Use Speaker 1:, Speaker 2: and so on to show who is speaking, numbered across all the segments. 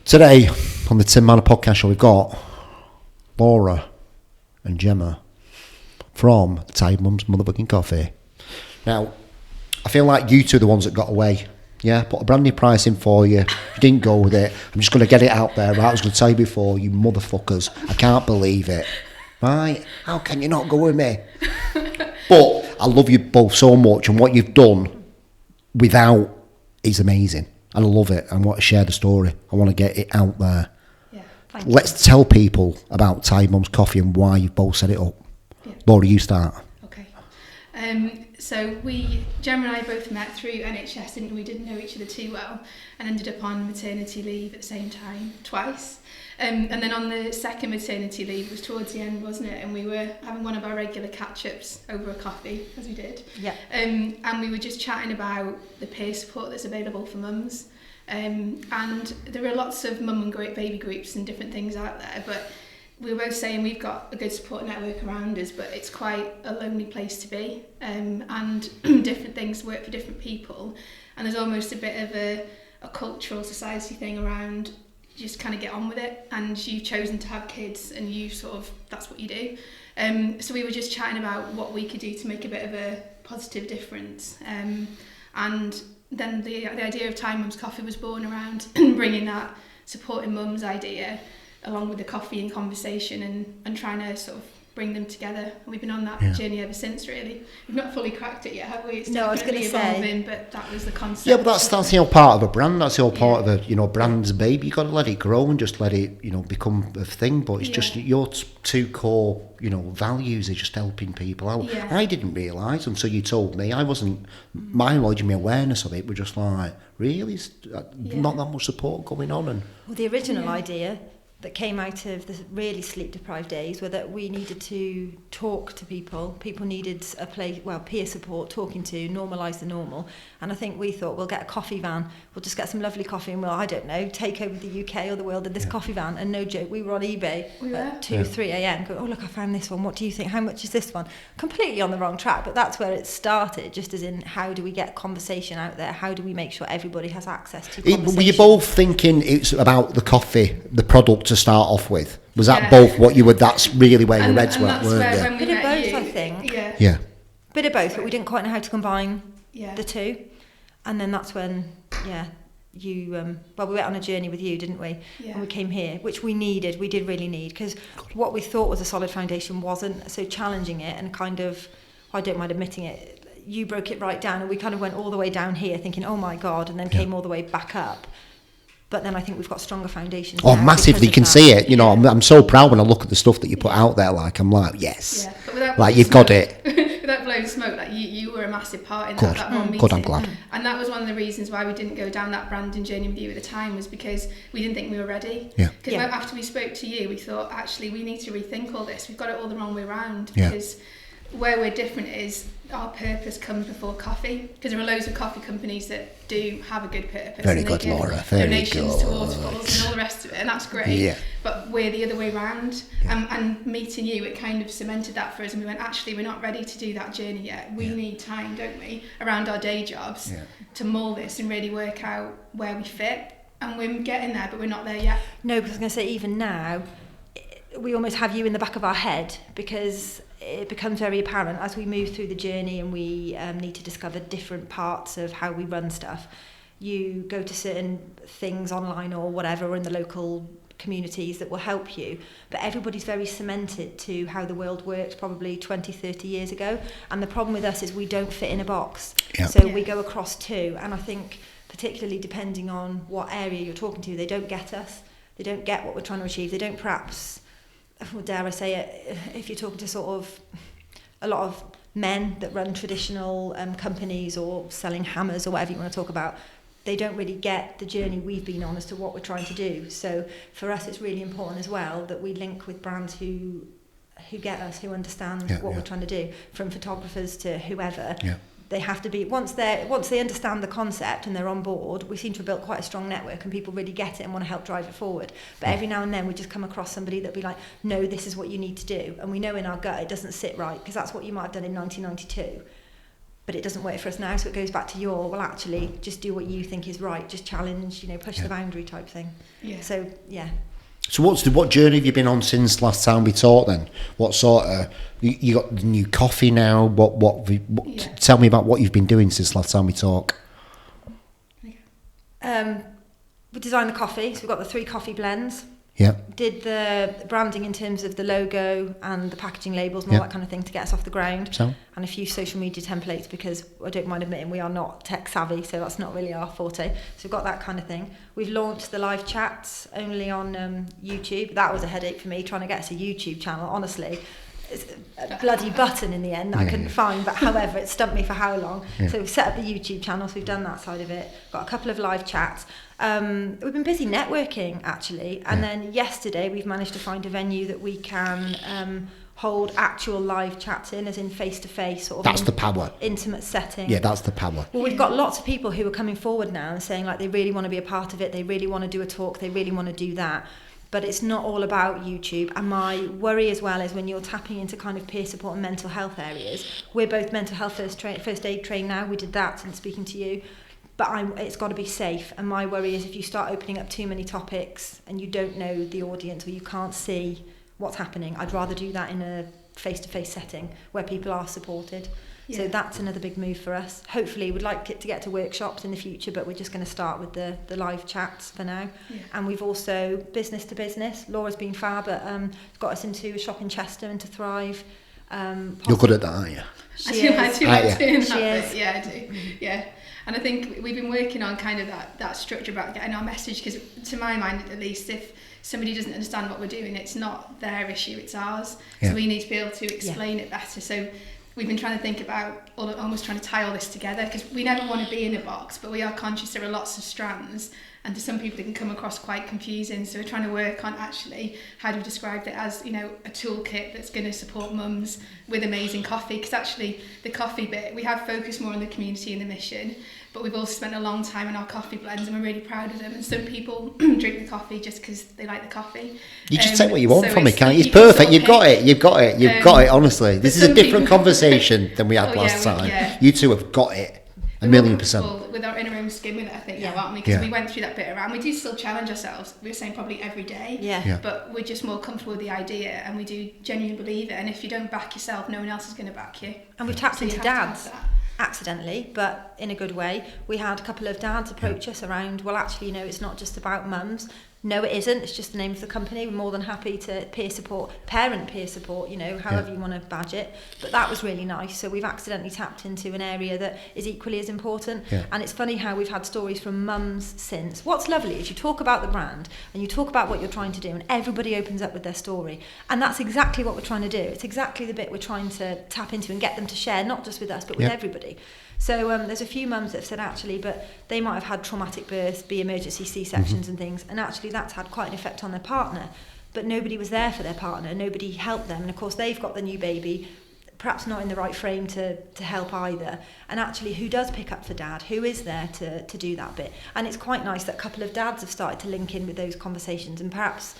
Speaker 1: Today on the Tim Marner Podcast Show, we've got Laura and Gemma from Tired Mum's Motherfucking Coffee. Now, I feel like you two are the ones that got away. Yeah, put a brand new price in for you. You didn't go with it. I'm just going to get it out there, right? I was going to tell you before, you motherfuckers. I can't believe it. Right? How can you not go with me? But I love you both so much, and what you've done without is amazing. And I love it. I want to share the story. I want to get it out there.
Speaker 2: Yeah,
Speaker 1: Let's tell people about Tired Mum's Coffee and why you've both set it up.
Speaker 2: Yeah.
Speaker 1: Laura, you start.
Speaker 2: Okay. So Gemma and I both met through NHS, and we didn't know each other too well, and ended up on maternity leave at the same time, twice. And then on the second maternity leave, it was towards the end, wasn't it? And we were having one of our regular catch-ups over a coffee, as we did.
Speaker 3: Yeah.
Speaker 2: And we were just chatting about the peer support that's available for mums. And there are lots of mum and baby groups and different things out there, but we were both saying we've got a good support network around us, but it's quite a lonely place to be. And different things work for different people. And there's almost a bit of a cultural society thing around just kind of get on with it, and you've chosen to have kids and you sort of, that's what you do. So we were just chatting about what we could do to make a bit of a positive difference. And then the idea of Tired Mum's Coffee was born around bringing that supporting mums idea along with the coffee and conversation and trying to sort of bring them together. And we've been on that journey ever since, really. We've not fully cracked it yet, have we? It's definitely evolving, but that was the concept.
Speaker 1: Yeah, but that's part of a brand. That's all part of a brand's baby. You got to let it grow and just let it become a thing. But it's just your two core values are just helping people out.
Speaker 2: Yeah.
Speaker 1: I didn't realise until you told me. I wasn't. My knowledge and my awareness of it were just like, really, not that much support going on. And
Speaker 3: well, the original idea that came out of the really sleep-deprived days were that we needed to talk to people. People needed peer support, talking to, normalise the normal. And I think we thought, we'll get a coffee van, we'll just get some lovely coffee and we'll, I don't know, take over the UK or the world in this coffee van. And no joke, we were on eBay at 2, 3 a.m. Go, oh, look, I found this one. What do you think? How much is this one? Completely on the wrong track, but that's where it started, just as in, how do we get conversation out there? How do we make sure everybody has access to conversation?
Speaker 1: Were you both thinking it's about the coffee, the product to start off with? Was that both what you were, that's really where your heads were, weren't you?
Speaker 3: Bit of both, I think.
Speaker 2: Yeah.
Speaker 3: Bit of both, but we didn't quite know how to combine the two. And then that's when, you, we went on a journey with you, didn't we?
Speaker 2: Yeah.
Speaker 3: And we came here, which we did really need, because what we thought was a solid foundation wasn't, so challenging it and kind of, I don't mind admitting it, you broke it right down and we kind of went all the way down here thinking, oh my God, and then came all the way back up. But then I think we've got stronger foundations.
Speaker 1: Oh, massively! You can see it. I'm so proud when I look at the stuff that you put out there. Like, I'm like, yes.
Speaker 2: Yeah. But without
Speaker 1: like, you've got it.
Speaker 2: Without blowing smoke, like you were a massive part in that one meeting.
Speaker 1: Good, I'm glad.
Speaker 2: And that was one of the reasons why we didn't go down that branding journey with you at the time, was because we didn't think we were ready.
Speaker 1: Yeah.
Speaker 2: Because after we spoke to you, we thought, actually, we need to rethink all this. We've got it all the wrong way around. Because where we're different is our purpose comes before coffee, because there are loads of coffee companies that do have a good purpose.
Speaker 1: Very good, Laura. Very
Speaker 2: donations
Speaker 1: good.
Speaker 2: to waterfalls and all the rest of it, and that's great.
Speaker 1: Yeah.
Speaker 2: But we're the other way around. And meeting you, it kind of cemented that for us, and we went, actually, we're not ready to do that journey yet. We need time, don't we, around our day jobs to mull this and really work out where we fit. And we're getting there, but we're not there yet.
Speaker 3: No, because I was going to say, even now, we almost have you in the back of our head, because it becomes very apparent as we move through the journey and we need to discover different parts of how we run stuff. You go to certain things online or whatever, or in the local communities that will help you, but everybody's very cemented to how the world worked probably 20, 30 years ago. And the problem with us is we don't fit in a box. So we go across two, and I think particularly depending on what area you're talking to, they don't get us. They don't get what we're trying to achieve. They don't perhaps, well, dare I say it, if you're talking to sort of a lot of men that run traditional companies or selling hammers or whatever you want to talk about, they don't really get the journey we've been on as to what we're trying to do. So for us, it's really important as well that we link with brands who get us, who understand what we're trying to do, from photographers to whoever. They have to be, once they understand the concept and they're on board, we seem to have built quite a strong network and people really get it and want to help drive it forward. But every now and then we just come across somebody that'll be like, no, this is what you need to do. And we know in our gut it doesn't sit right, because that's what you might have done in 1992. but it doesn't work for us now. So it goes back to well, actually, just do what you think is right. Just challenge, push the boundary type thing. Yeah. So, yeah.
Speaker 1: So what journey have you been on since last time we talked then? What sort of, you got the new coffee now? Tell me about what you've been doing since last time we talked.
Speaker 3: We designed the coffee, so we've got the 3 coffee blends.
Speaker 1: Yeah.
Speaker 3: Did the branding in terms of the logo and the packaging labels and all that kind of thing to get us off the ground.
Speaker 1: So?
Speaker 3: And a few social media templates, because I don't mind admitting we are not tech savvy, so that's not really our forte. So we've got that kind of thing. We've launched the live chats only on YouTube. That was a headache for me, trying to get us a YouTube channel, honestly. It's a bloody button in the end that I couldn't find, but however, it stumped me for how long. So we've set up the YouTube channel, so we've done that side of it. Got a couple of live chats. We've been busy networking, actually, and then yesterday we've managed to find a venue that we can hold actual live chats in, as in face-to-face, sort of
Speaker 1: that's the power.
Speaker 3: Intimate setting.
Speaker 1: Yeah, that's the power.
Speaker 3: Well, we've got lots of people who are coming forward now and saying, like, they really want to be a part of it, they really want to do a talk, they really want to do that. But it's not all about YouTube. And my worry as well is when you're tapping into kind of peer support and mental health areas. We're both mental health first aid trained now. We did that since speaking to you. But it's got to be safe. And my worry is if you start opening up too many topics and you don't know the audience or you can't see what's happening, I'd rather do that in a face-to-face setting where people are supported. So that's another big move for us. Hopefully we'd like it to get to workshops in the future, but we're just going to start with the live chats for now. And we've also business to business. Laura's been fab at got us into a shop in Chester and to Thrive.
Speaker 1: You're good at that, aren't you?
Speaker 2: I do like doing that.
Speaker 3: She is.
Speaker 2: Yeah, I do. Yeah. And I think we've been working on kind of that structure about getting our message, because to my mind at least, if somebody doesn't understand what we're doing, it's not their issue, it's ours. So we need to be able to explain it better. So we've been trying to think about almost trying to tie all this together, because we never want to be in a box, but we are conscious there are lots of strands, and to some people it can come across quite confusing. So we're trying to work on actually how do we describe it as, a toolkit that's going to support mums with amazing coffee, because actually the coffee bit, we have focused more on the community and the mission, but we've also spent a long time in our coffee blends and we're really proud of them. And some people drink the coffee just because they like the coffee.
Speaker 1: You just take what you want from it, can't you? It's perfect. You've got it, honestly. This is a different conversation than we had last time. You two have got it. A million %.
Speaker 2: With our inner own skin with it, I think, aren't we? Because we went through that bit around. We do still challenge ourselves. We were saying probably every day. But we're just more comfortable with the idea, and we do genuinely believe it. And if you don't back yourself, no one else is going to back you.
Speaker 3: And we've tapped into dads. Accidentally, but in a good way. We had a couple of dads approach us around, well, actually, it's not just about mums. No, it isn't. It's just the name of the company. We're more than happy to parent peer support, however you want to badge it. But that was really nice. So we've accidentally tapped into an area that is equally as important. And it's funny how we've had stories from mums since. What's lovely is you talk about the brand and you talk about what you're trying to do, and everybody opens up with their story. And that's exactly what we're trying to do. It's exactly the bit we're trying to tap into and get them to share, not just with us, but with everybody. So there's a few mums that have said actually, but they might have had traumatic births, be emergency C-sections and things, and actually that's had quite an effect on their partner. But nobody was there for their partner, nobody helped them, and of course they've got the new baby, perhaps not in the right frame to help either. And actually, who does pick up for dad? Who is there to do that bit? And it's quite nice that a couple of dads have started to link in with those conversations, and perhaps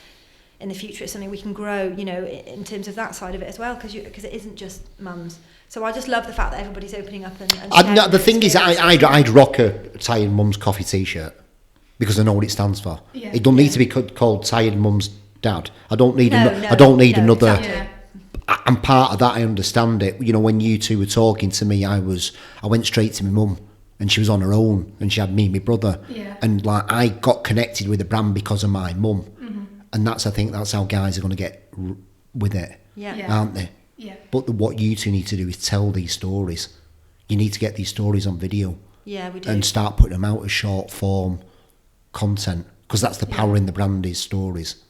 Speaker 3: in the future it's something we can grow, in terms of that side of it as well, because it isn't just mums. So I just love the fact that everybody's opening up and sharing.
Speaker 1: The thing is, I'd rock a Tired Mum's Coffee t-shirt because I know what it stands for. It don't need to be called Tired Mum's Dad. I don't need another. Exactly. I'm part of that. I understand it. When you two were talking to me, I went straight to my mum, and she was on her own, and she had me and my brother, and I got connected with the brand because of my mum, and I think that's how guys are going to get with it, aren't they? Yeah. But what you two need to do is tell these stories. You need to get these stories on video. Yeah, we do. And start putting them out as short form content, because that's the power in the brand is stories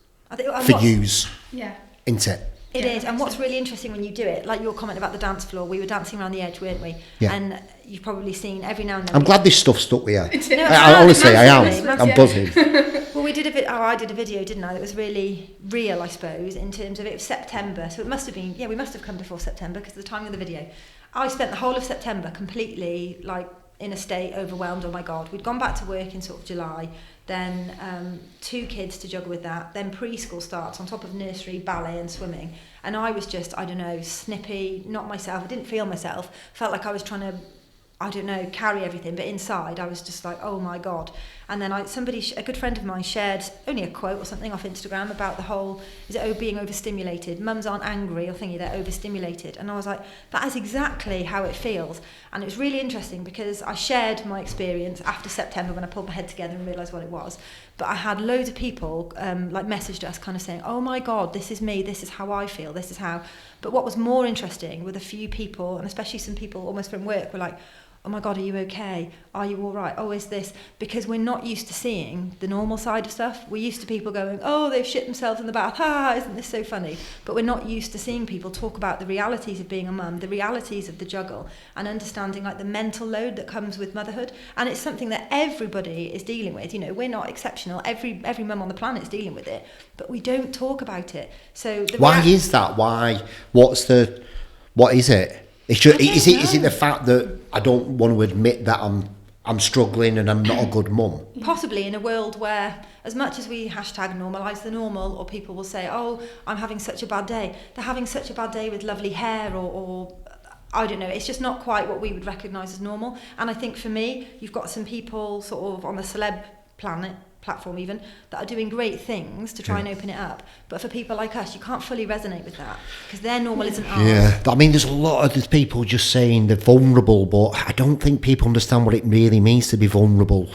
Speaker 1: for use. Yeah. Isn't it?
Speaker 3: It is, and what's really interesting when you do it, like your comment about the dance floor, we were dancing around the edge, weren't we? Yeah. And you've probably seen every now and then.
Speaker 1: I'm glad this stuff stuck with you. Honestly, I am. I'm buzzing.
Speaker 3: Well, I did a video, didn't I? That was really real, I suppose, in terms of it was September, so it must have been. Yeah, we must have come before September because of the timing of the video. I spent the whole of September completely in a state overwhelmed. Oh my God, we'd gone back to work in sort of July. Then 2 kids to juggle with that. Then preschool starts on top of nursery, ballet and swimming. And I was just, snippy, not myself. I didn't feel myself. Felt like I was trying to I don't know, carry everything, but inside I was just like, oh my God. And then a good friend of mine shared only a quote or something off Instagram about the whole, being overstimulated? Mums aren't angry or thingy, they're overstimulated. And I was like, that is exactly how it feels. And it was really interesting because I shared my experience after September when I pulled my head together and realised what it was. But I had loads of people messaged us kind of saying, oh my God, this is me, this is how I feel, this is how. But what was more interesting with a few people, and especially some people almost from work, were like, oh my God, are you okay? Are you all right? Oh, is this? Because we're not used to seeing the normal side of stuff. We're used to people going, oh, they've shit themselves in the bath. Isn't this so funny? But we're not used to seeing people talk about the realities of being a mum, the realities of the juggle, and understanding like the mental load that comes with motherhood. And it's something that everybody is dealing with. You know, we're not exceptional. Every mum on the planet is dealing with it, but we don't talk about it. So
Speaker 1: why is that? Why? What is it? It's just, is it the fact that I don't want to admit that I'm struggling and I'm not a good mum?
Speaker 3: Possibly in a world where, as much as we #normalise the normal, or people will say, oh, I'm having such a bad day. They're having such a bad day with lovely hair or I don't know, it's just not quite what we would recognise as normal. And I think for me, you've got some people sort of on the celeb platform even, that are doing great things to try and open it up. But for people like us, you can't fully resonate with that because their normal isn't ours.
Speaker 1: Yeah, I mean, there's a lot of people just saying they're vulnerable, but I don't think people understand what it really means to be vulnerable.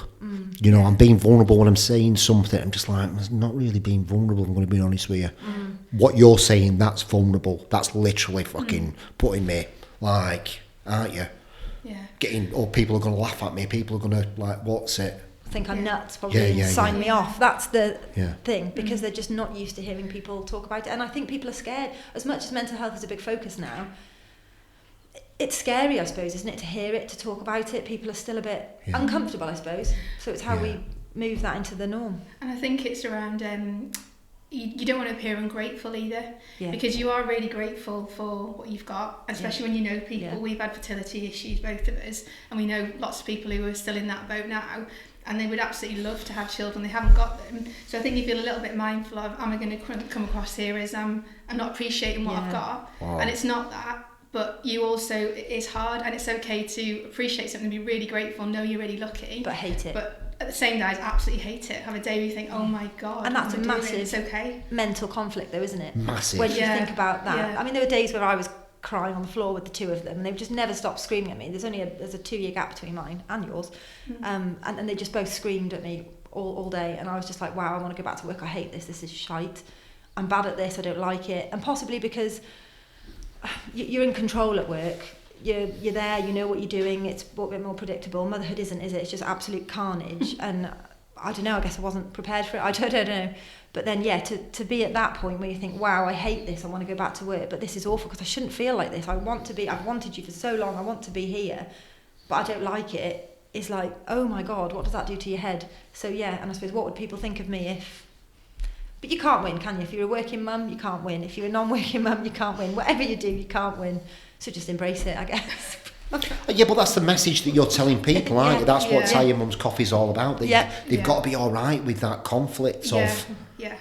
Speaker 1: You know, I'm being vulnerable when I'm saying something. I'm just like, I'm not really being vulnerable, I'm going to be honest with you. What you're saying, that's vulnerable. That's literally fucking putting me, like, aren't you?
Speaker 2: Yeah.
Speaker 1: Or people are going to laugh at me. People are going to, like, what's it?
Speaker 3: Think I'm nuts, probably sign me off. That's the thing, because they're just not used to hearing people talk about it. And I think people are scared. As much as mental health is a big focus now, it's scary, I suppose, isn't it, to hear it, to talk about it. People are still a bit uncomfortable, I suppose. So it's how we move that into the norm.
Speaker 2: And I think it's around you don't want to appear ungrateful either, because you are really grateful for what you've got, especially when you know people. We've had fertility issues, both of us, and we know lots of people who are still in that boat now, and they would absolutely love to have children, they haven't got them. So I think you feel a little bit mindful of, am I going to come across here as I'm not appreciating what I've got?
Speaker 1: Wow.
Speaker 2: And it's not that, but you also, it's hard, and it's okay to appreciate something, be really grateful, know you're really lucky,
Speaker 3: but hate it.
Speaker 2: But at the same time, absolutely hate it. Have a day where you think, oh my God,
Speaker 3: and that's a massive
Speaker 2: it's okay.
Speaker 3: mental conflict though, isn't it?
Speaker 1: Massive.
Speaker 3: When you think about that.
Speaker 2: Yeah.
Speaker 3: I mean, there were days where I was crying on the floor with the two of them, and they would just never stop screaming at me. There's a 2-year gap between mine and yours, and they just both screamed at me all day, and I was just like, wow, I want to go back to work. I hate this is shite, I'm bad at this, I don't like it. And possibly because you're in control at work, you're there, you know what you're doing, it's a bit more predictable. Motherhood isn't, is it? It's just absolute carnage. And I don't know, I guess I wasn't prepared for it, I don't know. But then, to be at that point where you think, wow, I hate this, I want to go back to work, but this is awful because I shouldn't feel like this. I've wanted you for so long, I want to be here, but I don't like it. It's like, oh my God, what does that do to your head? So and I suppose, what would people think of me if... But you can't win, can you? If you're a working mum, you can't win. If you're a non-working mum, you can't win. Whatever you do, you can't win. So just embrace it, I guess.
Speaker 1: Yeah, but that's the message that you're telling people, aren't you? That's what Tired Mum's Coffee's all about. They've got to be all right with that conflict of...
Speaker 2: Yeah.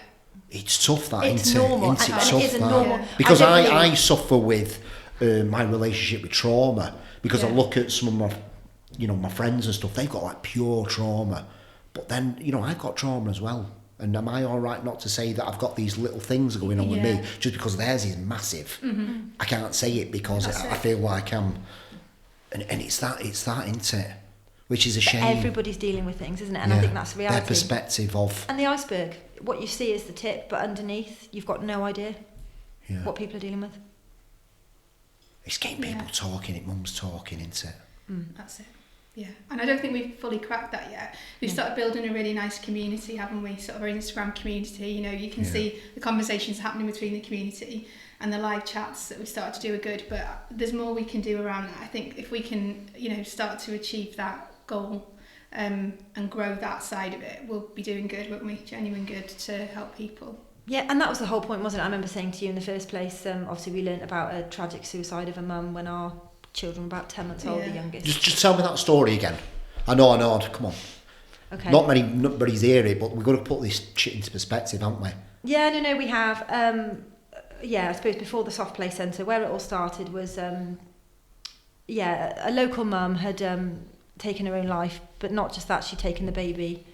Speaker 1: It's tough, that,
Speaker 3: it's
Speaker 1: isn't
Speaker 3: normal.
Speaker 1: it? It's
Speaker 3: And
Speaker 1: tough,
Speaker 3: it is a
Speaker 1: that.
Speaker 3: normal...
Speaker 1: Because I suffer with my relationship with trauma, because I look at some of my friends and stuff, they've got like pure trauma. But then, I've got trauma as well. And am I all right not to say that I've got these little things going on with me just because theirs is massive? Mm-hmm. I can't say it because I feel like I'm... And it's that, isn't it? Which is a shame.
Speaker 3: Everybody's dealing with things, isn't it? And I think that's the reality.
Speaker 1: Their perspective of...
Speaker 3: And the iceberg. What you see is the tip, but underneath, you've got no idea what people are dealing with.
Speaker 1: It's getting people talking, mum's talking, isn't it?
Speaker 2: That's it. Yeah, and I don't think we've fully cracked that yet. We've started building a really nice community, haven't we? Sort of our Instagram community. You can see the conversations happening between the community, and the live chats that we started to do are good. But there's more we can do around that. I think if we can, start to achieve that goal and grow that side of it, we'll be doing good, won't we? Genuine good to help people. Yeah,
Speaker 3: and that was the whole point, wasn't it? I remember saying to you in the first place, obviously we learnt about a tragic suicide of a mum when our children were about 10 months old, the youngest.
Speaker 1: Just tell me that story again. I know, come on.
Speaker 3: Okay.
Speaker 1: Nobody's hear it, but we've got to put this shit into perspective, haven't we?
Speaker 3: Yeah, no, we have. I suppose before the Soft Play Centre, where it all started was a local mum had taken her own life, but not just that, she'd taken the baby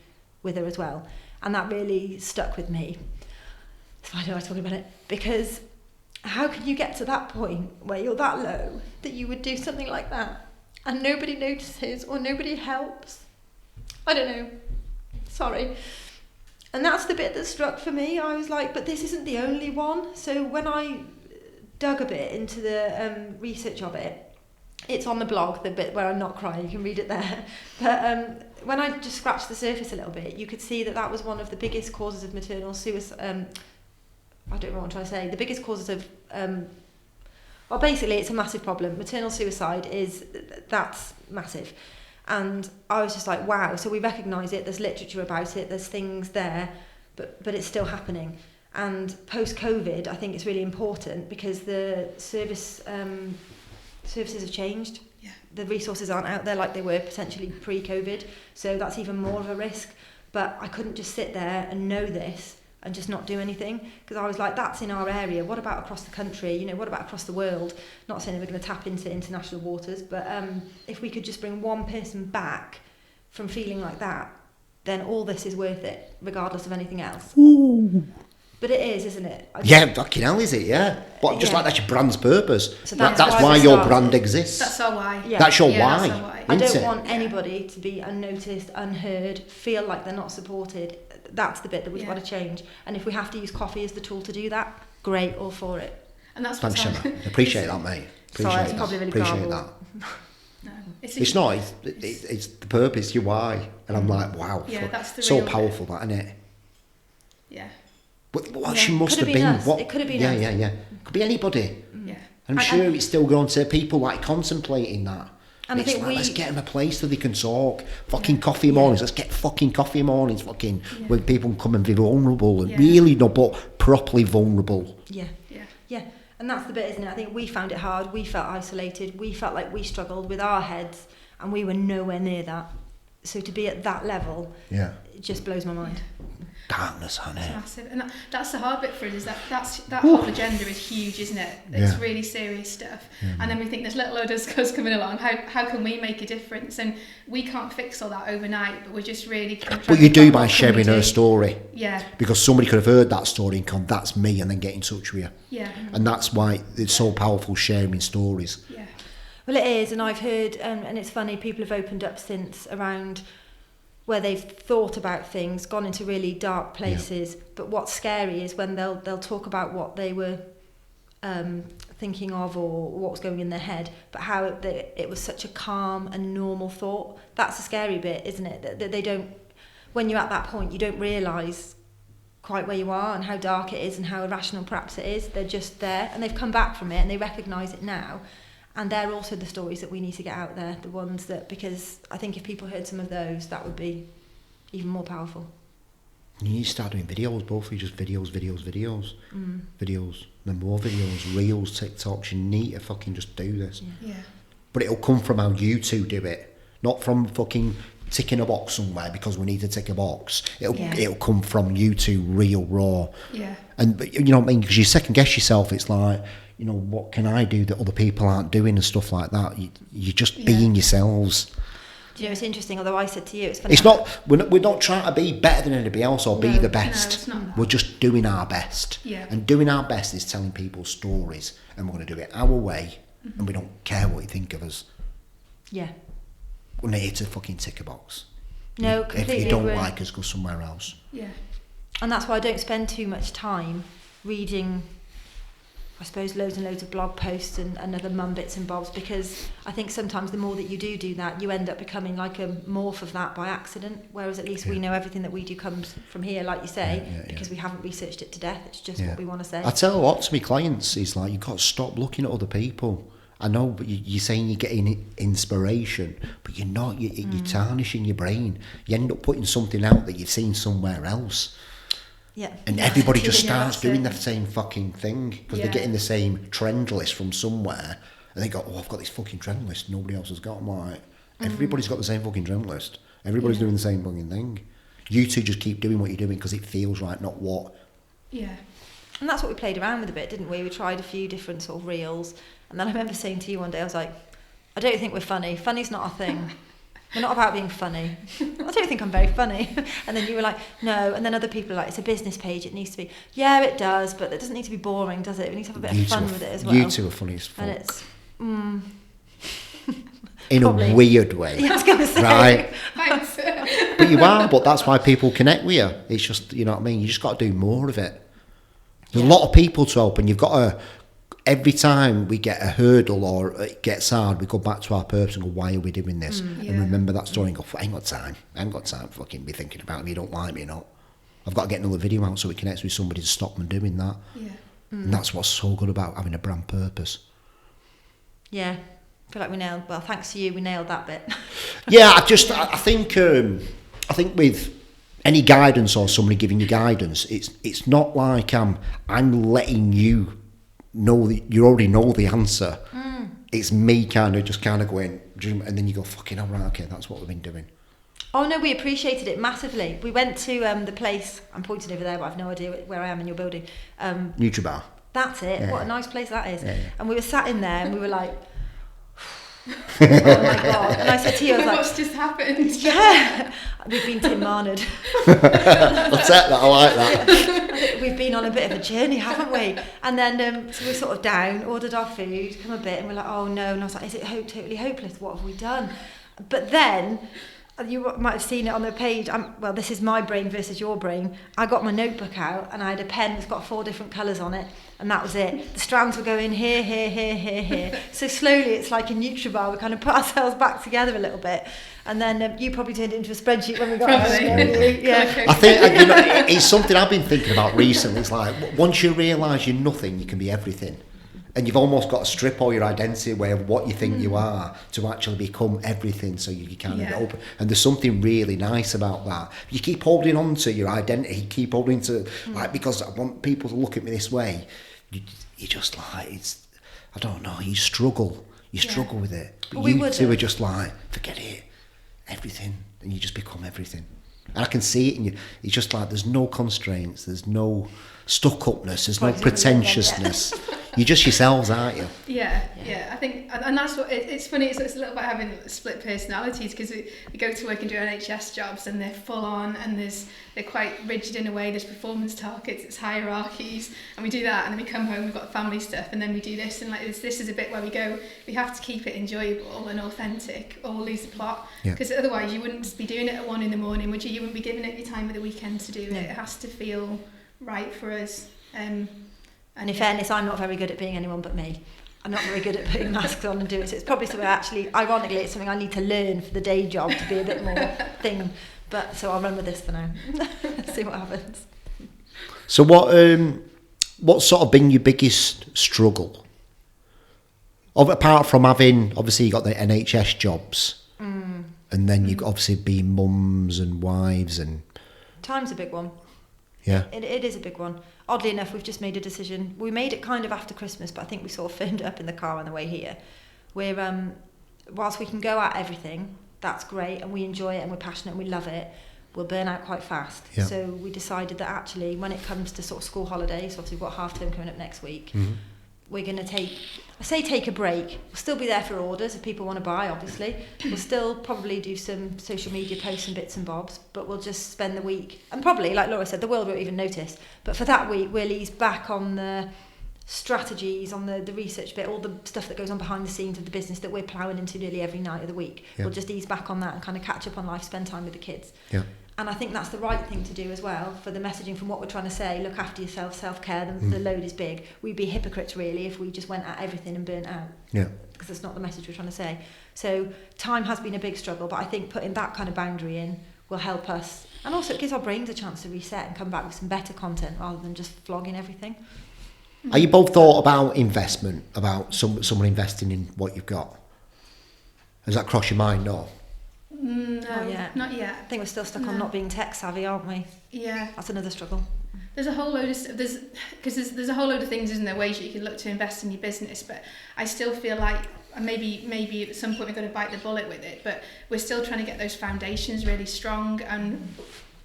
Speaker 3: with her as well. And that really stuck with me. So I don't like talking about it, because how can you get to that point where you're that low that you would do something like that and nobody notices or nobody helps? I don't know. Sorry. And that's the bit that struck for me. I was like, but this isn't the only one. So when I dug a bit into the research of it, it's on the blog, the bit where I'm not crying, you can read it there. But when I just scratched the surface a little bit, you could see that that was one of the biggest causes of maternal suicide. I don't know what I'm trying to say. The biggest causes of, well, basically it's a massive problem. Maternal suicide that's massive. And I was just like, wow. So we recognise it, there's literature about it, there's things there, but it's still happening. And post-COVID, I think it's really important because the services have changed. Yeah. The resources aren't out there like they were potentially pre-COVID. So that's even more of a risk. But I couldn't just sit there and know this and just not do anything, because I was like, that's in our area. What about across the country? You know, what about across the world? Not saying that we're going to tap into international waters, but if we could just bring one person back from feeling like that, then all this is worth it, regardless of anything else.
Speaker 1: Ooh.
Speaker 3: But it is, isn't it?
Speaker 1: Yeah, fucking hell, is it? Yeah. But just like that's your brand's purpose.
Speaker 3: So
Speaker 1: that's why your brand exists.
Speaker 2: That's our why.
Speaker 3: Yeah.
Speaker 1: That's your
Speaker 2: Yeah,
Speaker 1: why.
Speaker 2: that's our why.
Speaker 3: I don't want anybody to be unnoticed, unheard, feel like they're not supported. That's the bit that we've got to change. And if we have to use coffee as the tool to do that, great, all for it.
Speaker 2: And that's
Speaker 1: Thanks, Gemma. Appreciate that, mate.
Speaker 3: Sorry, it's probably really
Speaker 1: Appreciate
Speaker 3: garbled.
Speaker 1: that.
Speaker 2: No,
Speaker 1: It's not. It's the purpose, your why. And I'm like, wow.
Speaker 2: Yeah, that's the
Speaker 1: so
Speaker 2: real
Speaker 1: powerful, that, isn't it?
Speaker 2: Yeah.
Speaker 1: What she must have
Speaker 3: Could have
Speaker 1: been.
Speaker 3: been us. It could have been us.
Speaker 1: Yeah. Could be anybody.
Speaker 2: Yeah.
Speaker 1: I'm sure it's still going to people like contemplating that.
Speaker 3: And I
Speaker 1: it's
Speaker 3: think
Speaker 1: like, let's get them a place so they can talk. Fucking coffee mornings. Let's get fucking coffee mornings. Fucking where people can come and be vulnerable and really not, but properly vulnerable.
Speaker 3: Yeah. And that's the bit, isn't it? I think we found it hard. We felt isolated. We felt like we struggled with our heads, and we were nowhere near that. So to be at that level, it just blows my mind.
Speaker 1: Darkness, honey.
Speaker 2: It's massive. And that's the hard bit for us, is that whole agenda is huge, isn't it? It's really serious stuff. And then we think there's little others coming along. How can we make a difference? And we can't fix all that overnight, but we're just really...
Speaker 1: But you do by sharing her story.
Speaker 2: Yeah.
Speaker 1: Because somebody could have heard that story and gone, that's me, and then get in touch with you.
Speaker 2: Yeah.
Speaker 1: And that's why it's so powerful, sharing stories.
Speaker 2: Yeah.
Speaker 3: Well, it is, and I've heard, and it's funny, people have opened up since around where they've thought about things, gone into really dark places. But what's scary is when they'll talk about what they were thinking of or what was going in their head, but how it was such a calm and normal thought. That's the scary bit, isn't it? That they don't, when you're at that point, you don't realise quite where you are and how dark it is and how irrational perhaps it is. They're just there, and they've come back from it and they recognise it now. And they're also the stories that we need to get out there, the ones that, because I think if people heard some of those, that would be even more powerful.
Speaker 1: You need to start doing videos, both of you, just videos, videos, then more videos, reels, TikToks. You need to fucking just do this.
Speaker 2: Yeah.
Speaker 1: But it'll come from how you two do it, not from fucking ticking a box somewhere because we need to tick a box. It'll come from you two, real, raw.
Speaker 2: Yeah.
Speaker 1: And you know what I mean? Because you second guess yourself. It's like, you know, what can I do that other people aren't doing and stuff like that? You're just being yourselves.
Speaker 3: Do you know, it's interesting, although I said to you, it's funny.
Speaker 1: It's not, we're not trying to be better than anybody else or be the best.
Speaker 2: No, it's not that.
Speaker 1: We're just doing our best.
Speaker 2: Yeah.
Speaker 1: And doing our best is telling people stories, and we're going to do it our way, and we don't care what you think of us.
Speaker 3: Yeah.
Speaker 1: We're not here to fucking tick a box.
Speaker 3: No, completely.
Speaker 1: If you don't like us, go somewhere else.
Speaker 2: Yeah.
Speaker 3: And that's why I don't spend too much time reading, I suppose, loads and loads of blog posts and other mum bits and bobs, because I think sometimes the more that you do that, you end up becoming like a morph of that by accident, whereas at least we know everything that we do comes from here, like you say, because we haven't researched it to death. It's just what we want to say.
Speaker 1: I tell a lot to my clients, it's like, you've got to stop looking at other people. I know, but you're saying you're getting inspiration, but you're not. You're tarnishing your brain. You end up putting something out that you've seen somewhere else.
Speaker 3: Yeah.
Speaker 1: And everybody just starts doing the same fucking thing because they're getting the same trend list from somewhere, and they go, "Oh, I've got this fucking trend list. Nobody else has got." I'm like, everybody's got the same fucking trend list. Everybody's doing the same fucking thing. You two just keep doing what you're doing because it feels right, not what.
Speaker 2: Yeah.
Speaker 3: And that's what we played around with a bit, didn't we? We tried a few different sort of reels. And then I remember saying to you one day, I was like, I don't think we're funny. Funny's not our thing. We're not about being funny. I don't think I'm very funny. And then you were like, no. And then other people are like, it's a business page. It needs to be. Yeah, it does, but it doesn't need to be boring, does it? We need to have a bit of fun with it as well.
Speaker 1: You two are funny as fuck.
Speaker 3: And it's...
Speaker 1: in
Speaker 3: probably.
Speaker 1: A weird way.
Speaker 3: Yeah, I was going to say.
Speaker 1: Right?
Speaker 2: Thanks.
Speaker 1: But you are, but that's why people connect with you. It's just, you know what I mean? You just got to do more of it. There's a lot of people to help, and you've got to... Every time we get a hurdle or it gets hard, we go back to our purpose and go, why are we doing this?
Speaker 2: Yeah.
Speaker 1: And remember that story and go, I ain't got time. I haven't got time to fucking be thinking about if you don't like me or not. I've got to get another video out so it connects with somebody to stop them doing that.
Speaker 2: Yeah.
Speaker 1: And that's what's so good about having a brand purpose.
Speaker 3: Yeah. I feel like we nailed... Well, thanks to you, we nailed that bit.
Speaker 1: Yeah, I think with any guidance or somebody giving you guidance, it's not like I'm letting you know that you already know the answer. It's me kind of going, and then you go, fucking all right, okay, that's what we've been doing.
Speaker 3: Oh no, we appreciated it massively. We went to the place, I'm pointing over there, but I've no idea where I am in your building.
Speaker 1: NutriBar.
Speaker 3: That's it.
Speaker 1: Yeah.
Speaker 3: What a nice place that is.
Speaker 1: Yeah.
Speaker 3: And we were sat in there and we were like, oh my God. And I said to you, I was like,
Speaker 2: what's just happened?
Speaker 3: yeah, we've been Tim Marnered.
Speaker 1: I'll take that, I like that.
Speaker 3: We've been on a bit of a journey, haven't we? And then so we're sort of down, ordered our food, come a bit, and we're like, oh no. And I was like, is it totally hopeless? What have we done? But then, you might have seen it on the page. Well, this is my brain versus your brain. I got my notebook out and I had a pen that's got 4 different colours on it, and that was it. The strands were going here, here, here, here, here. So slowly, it's like a NutriBar. We kind of put ourselves back together a little bit, and then you probably turned it into a spreadsheet when we got home. Yeah.
Speaker 1: I think it's something I've been thinking about recently. It's like once you realise you're nothing, you can be everything. And you've almost got to strip all your identity away of what you think you are to actually become everything, so you kind of open. And there's something really nice about that. You keep holding on to your identity, you keep holding to, like, because I want people to look at me this way. You just like, it's, I don't know, you struggle. You struggle with it. But you two are just like, forget it, everything. And you just become everything. And I can see it in you. It's just like, there's no constraints, there's no stuck-upness, there's no pretentiousness. You're just yourselves, aren't you?
Speaker 2: Yeah. I think, and that's what it's funny. It's a little bit having split personalities, because we go to work and do NHS jobs, and they're full on, and they're quite rigid in a way. There's performance targets, it's hierarchies, and we do that, and then we come home, we've got family stuff, and then we do this, and like this is a bit where we go, we have to keep it enjoyable and authentic, or we'll lose the plot, because otherwise you wouldn't be doing it at 1 a.m, would you? You wouldn't be giving it your time of the weekend to do it. It has to feel right for us.
Speaker 3: And in fairness, I'm not very good at being anyone but me. I'm not very good at putting masks on and doing it. So it's probably something ironically, it's something I need to learn for the day job to be a bit more thing. But so I'll run with this for now. See what happens.
Speaker 1: So what's sort of been your biggest struggle? Apart from having, obviously you got the NHS jobs, and then you've obviously been mums and wives and...
Speaker 3: Time's a big one.
Speaker 1: Yeah.
Speaker 3: It is a big one. Oddly enough, we've just made a decision. We made it kind of after Christmas, but I think we sort of firmed it up in the car on the way here. We're, whilst we can go at everything, that's great, and we enjoy it, and we're passionate, and we love it, we'll burn out quite fast. Yeah. So we decided that actually, when it comes to sort of school holidays, obviously we've got half term coming up next week, we're going to take a break. We'll still be there for orders if people want to buy, obviously. We'll still probably do some social media posts and bits and bobs, but we'll just spend the week. And probably, like Laura said, the world won't even notice. But for that week, we'll ease back on the strategies, on the research bit, all the stuff that goes on behind the scenes of the business that we're ploughing into nearly every night of the week. Yeah. We'll just ease back on that and kind of catch up on life, spend time with the kids. Yeah. And I think that's the right thing to do as well for the messaging from what we're trying to say. Look after yourself, self-care, the load is big. We'd be hypocrites really if we just went at everything and burnt out. Yeah. Because that's not the message we're trying to say. So time has been a big struggle, but I think putting that kind of boundary in will help us. And also it gives our brains a chance to reset and come back with some better content rather than just flogging everything.
Speaker 1: Are you both thought about investment, about someone investing in what you've got? Has that crossed your mind? No.
Speaker 2: No, not yet.
Speaker 3: I think we're still stuck on not being tech savvy, aren't we?
Speaker 2: Yeah.
Speaker 3: That's another struggle.
Speaker 2: There's a whole load of there's a whole load of things, isn't there, ways that you can look to invest in your business, but I still feel like maybe at some point we're going to bite the bullet with it, but we're still trying to get those foundations really strong, and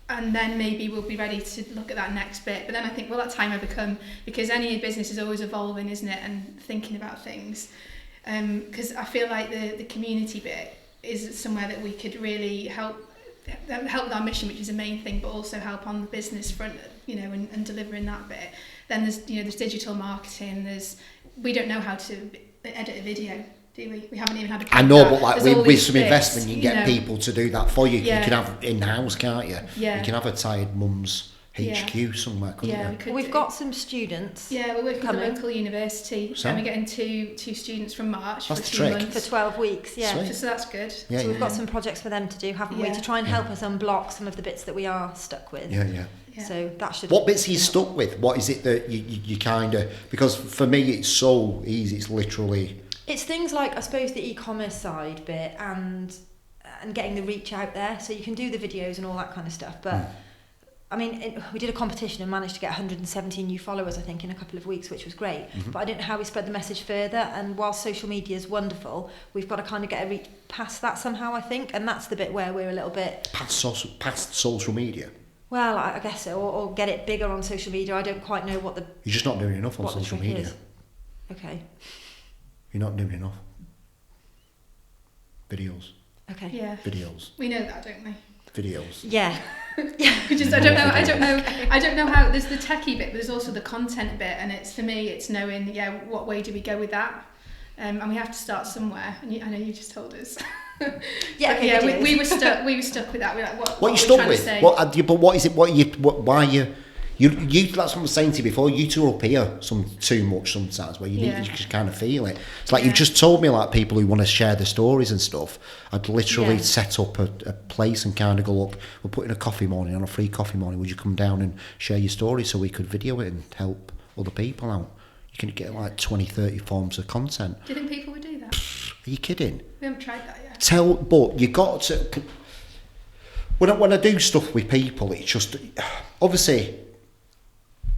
Speaker 2: then maybe we'll be ready to look at that next bit. But then I think, will that time ever come? Because any business is always evolving, isn't it, and thinking about things. because I feel like the community bit is somewhere that we could really help with our mission, which is the main thing, but also help on the business front, you know, and delivering that bit. Then there's digital marketing. We don't know how to edit a video, do we? We haven't even had a.
Speaker 1: I know, but like with some
Speaker 2: bits,
Speaker 1: investment, you can get people to do that for you.
Speaker 2: Yeah.
Speaker 1: You can have in-house, can't you?
Speaker 2: Yeah.
Speaker 1: You can have a Tired Mums HQ somewhere, couldn't you?
Speaker 3: We've got some students.
Speaker 2: Yeah, we're working with a local university, and we're getting two students from March
Speaker 1: that's
Speaker 2: for 2 months.
Speaker 3: For 12 weeks, yeah.
Speaker 1: Sweet.
Speaker 2: So that's good.
Speaker 1: Yeah,
Speaker 3: so we've got some projects for them to do, haven't we? To try and help us unblock some of the bits that we are stuck with.
Speaker 1: Yeah.
Speaker 3: So that should.
Speaker 1: What bits are you stuck with? What is it that you kind of? Because for me, it's so easy. It's literally.
Speaker 3: It's things like, I suppose, the e-commerce side bit and getting the reach out there. So you can do the videos and all that kind of stuff, but. I mean, we did a competition and managed to get 117 new followers, I think, in a couple of weeks, which was great. Mm-hmm. But I don't know how we spread the message further. And while social media is wonderful, we've got to kind of get a reach past that somehow, I think. And that's the bit where we're a little bit...
Speaker 1: Past social media?
Speaker 3: Well, I guess so. Or get it bigger on social media. I don't quite know what the...
Speaker 1: You're just not doing enough on social media.
Speaker 3: Is. Okay.
Speaker 1: You're not doing enough. Videos.
Speaker 3: Okay.
Speaker 2: Yeah.
Speaker 1: Videos.
Speaker 2: We know that, don't we?
Speaker 1: Videos.
Speaker 3: Yeah.
Speaker 2: I don't know how. There's the techie bit, but there's also the content bit, and it's, for me, it's knowing what way do we go with that, and we have to start somewhere. And I know you just told us. We were stuck with that. We're like, what are you stuck with?
Speaker 1: But what is it? Why are you? That's what I was saying to you before. You two are up here too much sometimes, where you just kind of feel it. It's like you've just told me, like, people who want to share their stories and stuff. I'd literally set up a place and kind of go, look, we're putting a coffee morning on, a free coffee morning. Would you come down and share your story so we could video it and help other people out? You can get like 20, 30 forms of content.
Speaker 2: Do you think people would do that?
Speaker 1: Are you kidding?
Speaker 2: We haven't tried that yet.
Speaker 1: But you got to. When I do stuff with people, it's just obviously.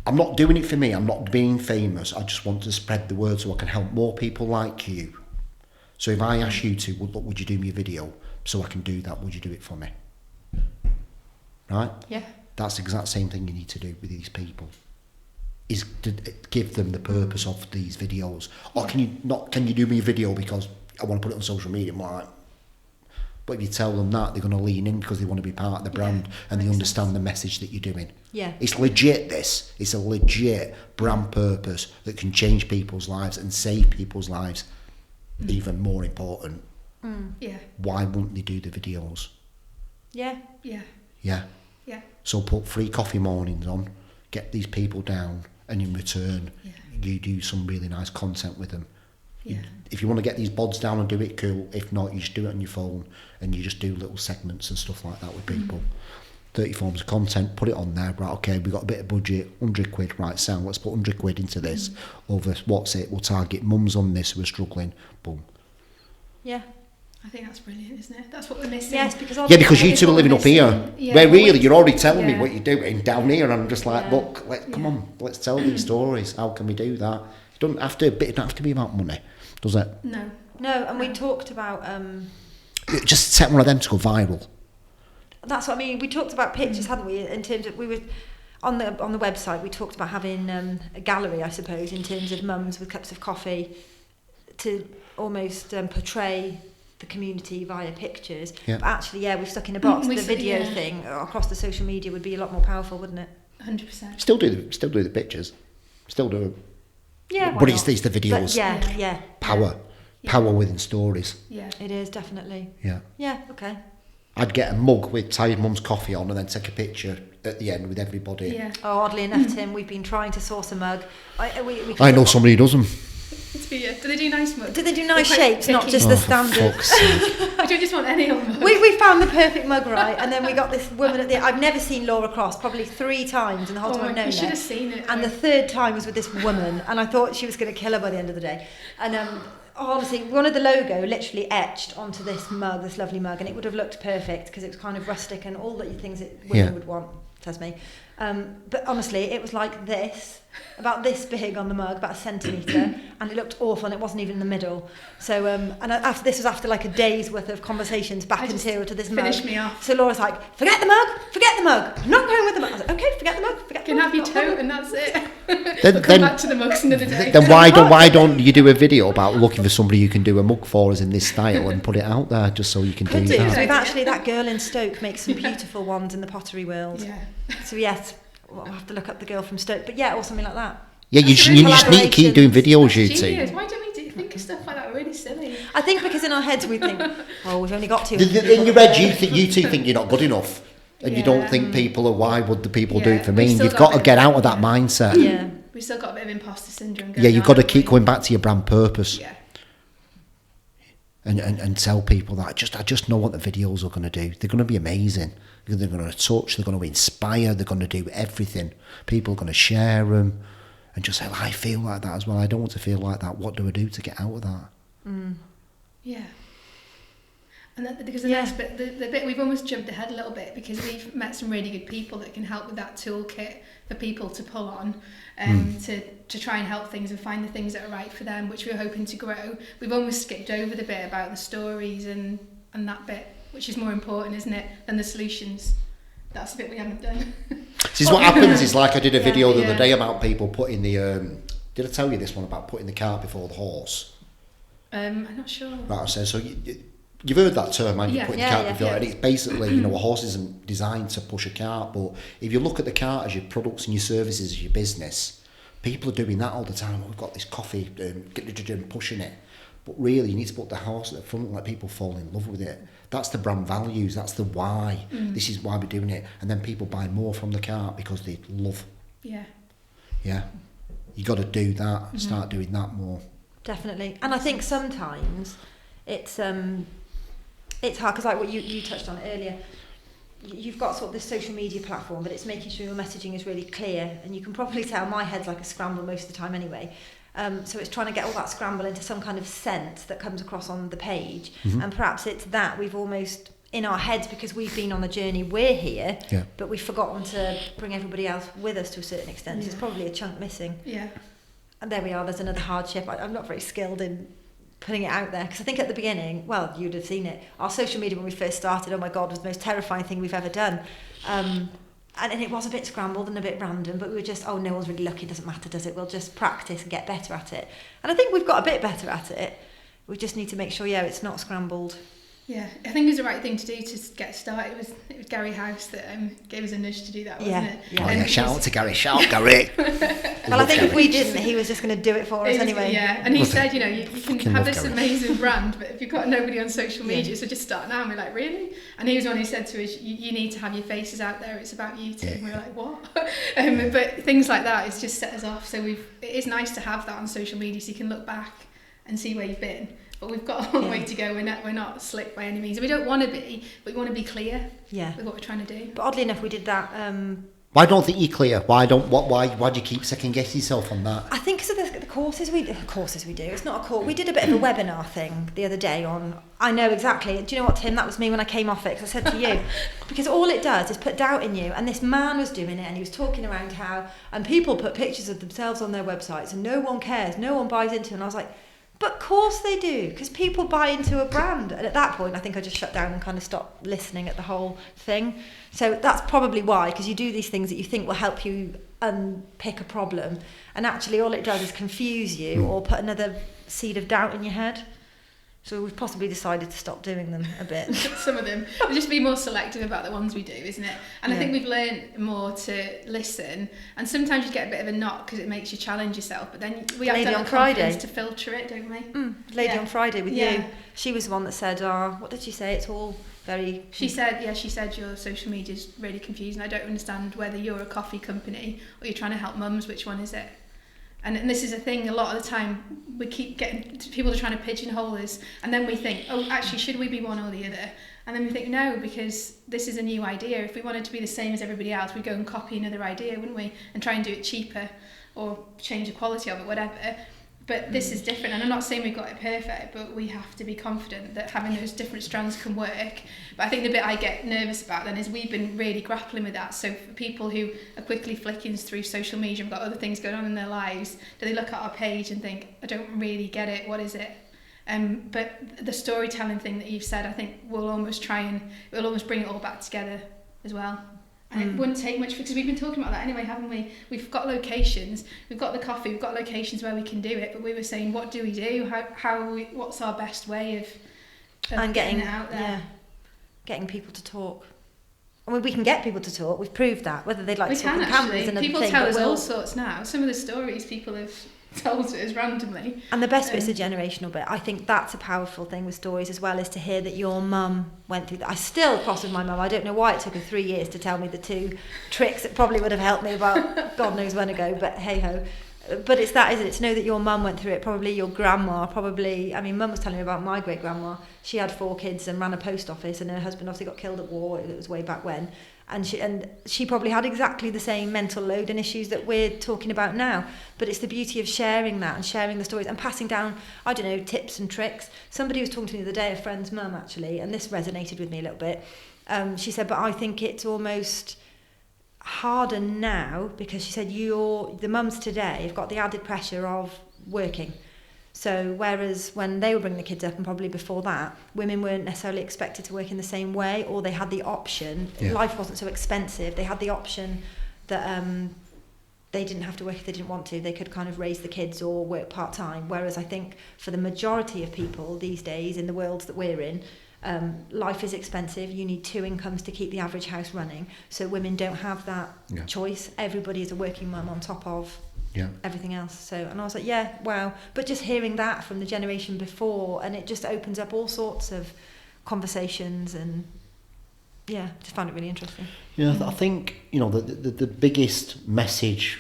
Speaker 1: I'm not doing it for me. I'm not being famous. I just want to spread the word so I can help more people like you. So if I ask you to, would you do me a video so I can do that? Would you do it for me? Right?
Speaker 2: Yeah.
Speaker 1: That's the exact same thing you need to do with these people. Is to give them the purpose of these videos. Or can you do me a video because I want to put it on social media? I'm like, but if you tell them that, they're going to lean in because they want to be part of the brand and they understand the message that you're doing.
Speaker 3: Yeah.
Speaker 1: It's legit, this. It's a legit brand purpose that can change people's lives and save people's lives. Even more important.
Speaker 2: Yeah.
Speaker 1: Why wouldn't they do the videos?
Speaker 3: Yeah.
Speaker 2: Yeah.
Speaker 1: Yeah.
Speaker 2: Yeah.
Speaker 1: So put free coffee mornings on, get these people down, and in return, you do some really nice content with them.
Speaker 2: Yeah.
Speaker 1: If you want to get these bods down and do it, cool. If not, you just do it on your phone and you just do little segments and stuff like that with people. 30 forms of content, put it on there. Right, okay, we've got a bit of budget, 100 quid, right, sound, let's put 100 quid into this. Over, we'll target mums on this who are struggling, boom.
Speaker 3: Yeah.
Speaker 2: I think that's brilliant, isn't it? That's what we're missing.
Speaker 3: Yes, because
Speaker 1: you two are living up here. Where really, you're already telling me what you're doing down here, and I'm just like, look, come on, let's tell these stories. How can we do that? It don't have to be about money, does it?
Speaker 2: No,
Speaker 3: and we talked about...
Speaker 1: just set one of them to go viral.
Speaker 3: That's what I mean. We talked about pictures, hadn't we? In terms of, we were on the website. We talked about having a gallery, I suppose, in terms of mums with cups of coffee, to almost portray the community via pictures. But actually, we've stuck in a box. The video thing across the social media would be a lot more powerful, wouldn't it?
Speaker 2: 100%.
Speaker 1: Still do the pictures. Still do.
Speaker 3: Yeah.
Speaker 1: But it's the videos.
Speaker 3: But
Speaker 1: Power within stories.
Speaker 2: Yeah.
Speaker 3: It is, definitely.
Speaker 1: Yeah.
Speaker 3: Yeah. Okay.
Speaker 1: I'd get a mug with Tired Mum's coffee on and then take a picture at the end with everybody.
Speaker 2: Yeah.
Speaker 3: Oh, oddly enough, Tim, we've been trying to source a mug.
Speaker 1: I know somebody who does them.
Speaker 2: Do they do nice mugs?
Speaker 3: Do they do nice shapes, not just the standard?
Speaker 2: I don't just want any of them.
Speaker 3: We found the perfect mug, right? And then we got this woman at the... I've never seen Laura Cross, probably 3 times in the whole time I've known her.
Speaker 2: You should have seen it.
Speaker 3: And the 3rd time was with this woman, and I thought she was going to kill her by the end of the day. And honestly, we wanted the logo literally etched onto this mug, this lovely mug, and it would have looked perfect because it was kind of rustic and all the things that women would want, says me. But honestly, it was like this, about this big on the mug, about 1 centimetre, and it looked awful, and it wasn't even in the middle. So, after this was after like a day's worth of conversations back and forth to this mug.
Speaker 2: Finished me off.
Speaker 3: So Laura's like, forget the mug, I'm not going with the mug. I was like, okay, forget the mug,
Speaker 2: You can have your tote and that's it. We'll come back to the mugs another day.
Speaker 1: Then why don't you do a video about looking for somebody who can do a mug for us in this style and put it out there just so you can do that?
Speaker 3: We've actually, that girl in Stoke makes some beautiful ones in the pottery world.
Speaker 2: Yeah.
Speaker 3: So yes, we'll have to look up the girl from Stoke, but yeah, or something like that.
Speaker 1: Yeah, you just need to keep doing videos, you two.
Speaker 2: Genius. Why don't we think of stuff like that? We're really silly.
Speaker 3: I think because in our heads we think, oh, we've only got 2.
Speaker 1: In your head, you two think you're not good enough. And you don't think people are, why would the people do it for me? And you've got to get out of that mindset.
Speaker 3: Yeah.
Speaker 2: We've still got a bit of imposter syndrome going on.
Speaker 1: Yeah, you've got to keep going back to your brand purpose.
Speaker 2: Yeah.
Speaker 1: And tell people that I just know what the videos are going to do. They're going to be amazing. They're going to touch, they're going to inspire, they're going to do everything. People are going to share them. And just say, I feel like that as well. I don't want to feel like that. What do I do to get out of that?
Speaker 2: Yeah. And because the next bit, the bit we've almost jumped ahead a little bit because we've met some really good people that can help with that toolkit for people to pull on to try and help things and find the things that are right for them, which we're hoping to grow. We've almost skipped over the bit about the stories and that bit, which is more important, isn't it, than the solutions. That's the bit we haven't done.
Speaker 1: This is what happens. Is like I did a video the other day about people putting the. Did I tell you this one about putting the cart before the horse?
Speaker 2: I'm not sure.
Speaker 1: Right, I said so. You've heard that term, and you put the cart before, and it's basically a horse isn't designed to push a cart, but if you look at the cart as your products and your services as your business, people are doing that all the time. We've got this coffee, pushing it, but really you need to put the horse at the front and let people fall in love with it. That's the brand values. That's the why. This is why we're doing it, and then people buy more from the cart because they love. Yeah. You got to do that. Start doing that more.
Speaker 3: Definitely, and I think sometimes it's hard because like what you touched on earlier. You've got sort of this social media platform, but it's making sure your messaging is really clear, and you can probably tell my head's like a scramble most of the time anyway. So it's trying to get all that scramble into some kind of sense that comes across on the page, and perhaps it's that we've almost in our heads because we've been on the journey, we're here, but we've forgotten to bring everybody else with us to a certain extent. There's probably a chunk missing. And there we are. There's another hardship. I'm not very skilled in putting it out there because I think at the beginning, well, you'd have seen it. Our social media when we first started, oh my God, was the most terrifying thing we've ever done. And it was a bit scrambled and a bit random, but we were just, oh, no one's really lucky, doesn't matter, does it? We'll just practice and get better at it. And I think we've got a bit better at it. We just need to make sure, it's not scrambled.
Speaker 2: Yeah, I think it was the right thing to do to get started. It was Gary House that gave us a nudge to do that, wasn't it?
Speaker 1: Yeah. Shout out to Gary. Shout out, Gary.
Speaker 3: Well, I think if we didn't, he was just going to do it for us anyway.
Speaker 2: Yeah, and he said, you can have this amazing brand, but if you've got nobody on social media, so just start now. And we're like, really? And he was the one who said to us, you need to have your faces out there. It's about you too. And we're like, what? But things like that, it's just set us off. So it is nice to have that on social media so you can look back and see where you've been. But we've got a long way to go. We're not slick by any means. We don't want to be, but we want to be clear with what we're trying to do.
Speaker 3: But oddly enough, we did that.
Speaker 1: Why don't think you're clear? Why do you keep second guessing yourself on that?
Speaker 3: I think because of the courses we do. It's not a course. We did a bit of a webinar thing the other day on. I know exactly. Do you know what, Tim? That was me when I came off it. Because I said to you, because all it does is put doubt in you. And this man was doing it, and he was talking around how people put pictures of themselves on their websites, and no one cares, no one buys into it. And I was like, but of course they do, because people buy into a brand. And at that point, I think I just shut down and kind of stopped listening at the whole thing. So that's probably why, because you do these things that you think will help you unpick a problem. And actually all it does is confuse you or put another seed of doubt in your head. So we've possibly decided to stop doing them a bit.
Speaker 2: Some of them. We'll just be more selective about the ones we do, isn't it? And I think we've learned more to listen. And sometimes you get a bit of a knock because it makes you challenge yourself. But then we have to have the confidence to filter it, don't we?
Speaker 3: Lady on Friday with you. She was the one that said, what did she say? It's all very...
Speaker 2: She said your social media is really confusing. I don't understand whether you're a coffee company or you're trying to help mums. Which one is it? And this is a thing, a lot of the time we keep getting people are trying to pigeonhole us, and then we think, oh, actually, should we be one or the other? And then we think, no, because this is a new idea. If we wanted to be the same as everybody else, we'd go and copy another idea, wouldn't we? And try and do it cheaper or change the quality of it, whatever. But this is different, and I'm not saying we've got it perfect, but we have to be confident that having those different strands can work. But I think the bit I get nervous about then is we've been really grappling with that. So for people who are quickly flicking through social media and got other things going on in their lives, do they look at our page and think, I don't really get it, what is it? But the storytelling thing that you've said, I think we'll almost bring it all back together as well. And it wouldn't take much, because we've been talking about that anyway, haven't we? We've got locations, we've got the coffee, we've got locations where we can do it, but we were saying, what do we do? What's our best way of
Speaker 3: and
Speaker 2: getting it out there?
Speaker 3: Yeah, getting people to talk. I mean, we can get people to talk. We've proved that. Whether they'd like to talk on camera is another thing.
Speaker 2: People tell us all sorts now. Some of the stories people have told us randomly.
Speaker 3: And the best bit's the generational bit. I think that's a powerful thing with stories as well, is to hear that your mum went through that. I still cross with my mum. I don't know why it took her 3 years to tell me the 2 tricks that probably would have helped me about God knows when ago, but hey ho. But it's that, isn't it? To know that your mum went through it, probably your grandma, I mean, mum was telling me about my great grandma. She had 4 kids and ran a post office, and her husband obviously got killed at war. It was way back when. And she probably had exactly the same mental load and issues that we're talking about now. But it's the beauty of sharing that and sharing the stories and passing down, I don't know, tips and tricks. Somebody was talking to me the other day, a friend's mum actually, and this resonated with me a little bit. She said, but I think it's almost harder now, because she said the mums today have got the added pressure of working. So whereas when they were bringing the kids up, and probably before that, women weren't necessarily expected to work in the same way, or they had the option. Yeah. Life wasn't so expensive. They had the option that they didn't have to work if they didn't want to. They could kind of raise the kids or work part-time. Whereas I think for the majority of people these days in the worlds that we're in, life is expensive. You need 2 incomes to keep the average house running. So women don't have that choice. Everybody is a working mum on top of everything else. So, and I was like, yeah, wow. But just hearing that from the generation before, and it just opens up all sorts of conversations, and just found it really interesting.
Speaker 1: I think, the biggest message,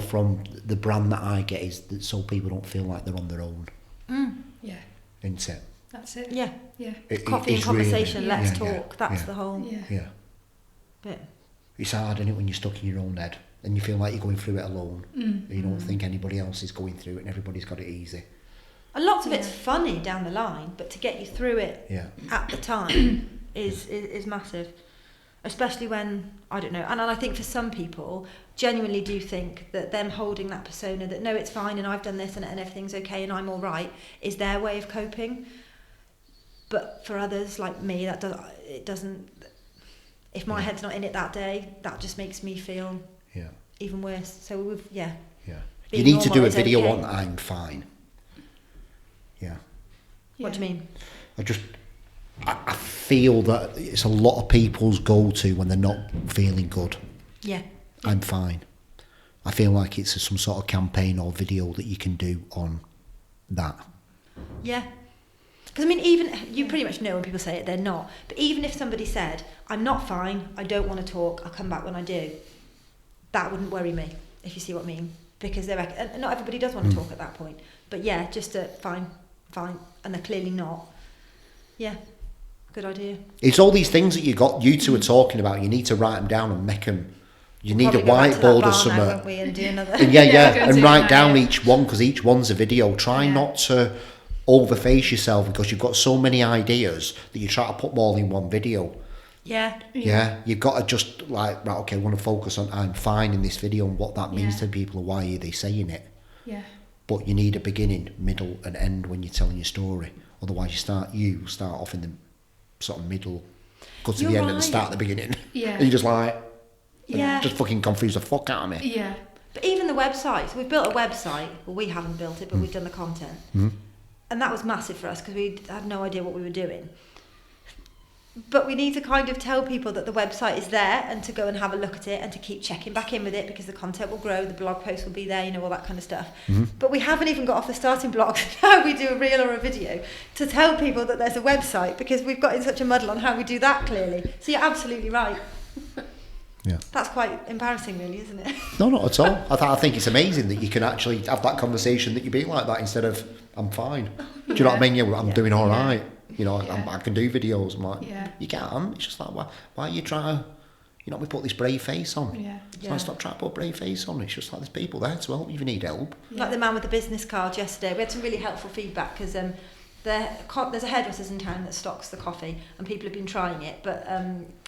Speaker 1: from the brand that I get is that so people don't feel like they're on their own.
Speaker 2: Yeah.
Speaker 1: Isn't it?
Speaker 2: That's it.
Speaker 3: Yeah.
Speaker 2: Coffee
Speaker 3: and conversation,
Speaker 1: really,
Speaker 3: let's talk. That's the whole bit.
Speaker 1: It's hard, isn't it, when you're stuck in your own head and you feel like you're going through it alone. You don't think anybody else is going through it, and everybody's got it easy.
Speaker 3: And lots of it's funny down the line, but to get you through it at the time is massive. Especially when, I don't know, and I think for some people, genuinely do think that them holding that persona that, no, it's fine and I've done this and everything's okay and I'm all right, is their way of coping. But for others like me, it doesn't, if my head's not in it that day, that just makes me feel even worse. So we've,
Speaker 1: you need to do a video on I'm fine.
Speaker 3: What do you mean?
Speaker 1: I feel that it's a lot of people's go-to when they're not feeling good.
Speaker 3: Yeah.
Speaker 1: I'm fine. I feel like it's some sort of campaign or video that you can do on that.
Speaker 3: Yeah. Because, I mean, even, you pretty much know when people say it, they're not. But even if somebody said, I'm not fine, I don't want to talk, I'll come back when I do, that wouldn't worry me, if you see what I mean. Because and not everybody does want to talk at that point. But yeah, just fine, and they're clearly not. Yeah. Good idea.
Speaker 1: It's all these things that you two are talking about. You need to write them down and make them. You need a whiteboard or something.
Speaker 3: And do another.
Speaker 1: And and write down each one, because each one's a video. Try not to overface yourself, because you've got so many ideas that you try to put them all in one video.
Speaker 3: Yeah.
Speaker 1: You've got to just I want to focus on I'm fine in this video and what that means to people and why are they saying it.
Speaker 2: Yeah.
Speaker 1: But you need a beginning, middle and end when you're telling your story. Otherwise you start off in the sort of middle, go to the end and the start at the beginning.
Speaker 2: Yeah.
Speaker 1: And you're just like, just fucking confuse the fuck out of me.
Speaker 2: Yeah.
Speaker 3: But even the website, so we've built a website, well, we haven't built it, but we've done the content. And that was massive for us because we had no idea what we were doing. But we need to kind of tell people that the website is there and to go and have a look at it and to keep checking back in with it, because the content will grow, the blog post will be there, all that kind of stuff. But we haven't even got off the starting blocks how we do a reel or a video to tell people that there's a website, because we've got in such a muddle on how we do that clearly. So you're absolutely right.
Speaker 1: Yeah.
Speaker 3: That's quite embarrassing really, isn't it? No,
Speaker 1: not at all. I think it's amazing that you can actually have that conversation, that you're being like that instead of I'm fine. Do you know what I mean? Yeah, I'm doing all right. I can do videos. I'm like, you can. It's just like, why are you trying to, we put this brave face on. So I stop trying to put a brave face on. It's just like there's people there to help you if you need help.
Speaker 3: Like the man with the business card yesterday. We had some really helpful feedback because there's a hairdresser's in town that stocks the coffee and people have been trying it, but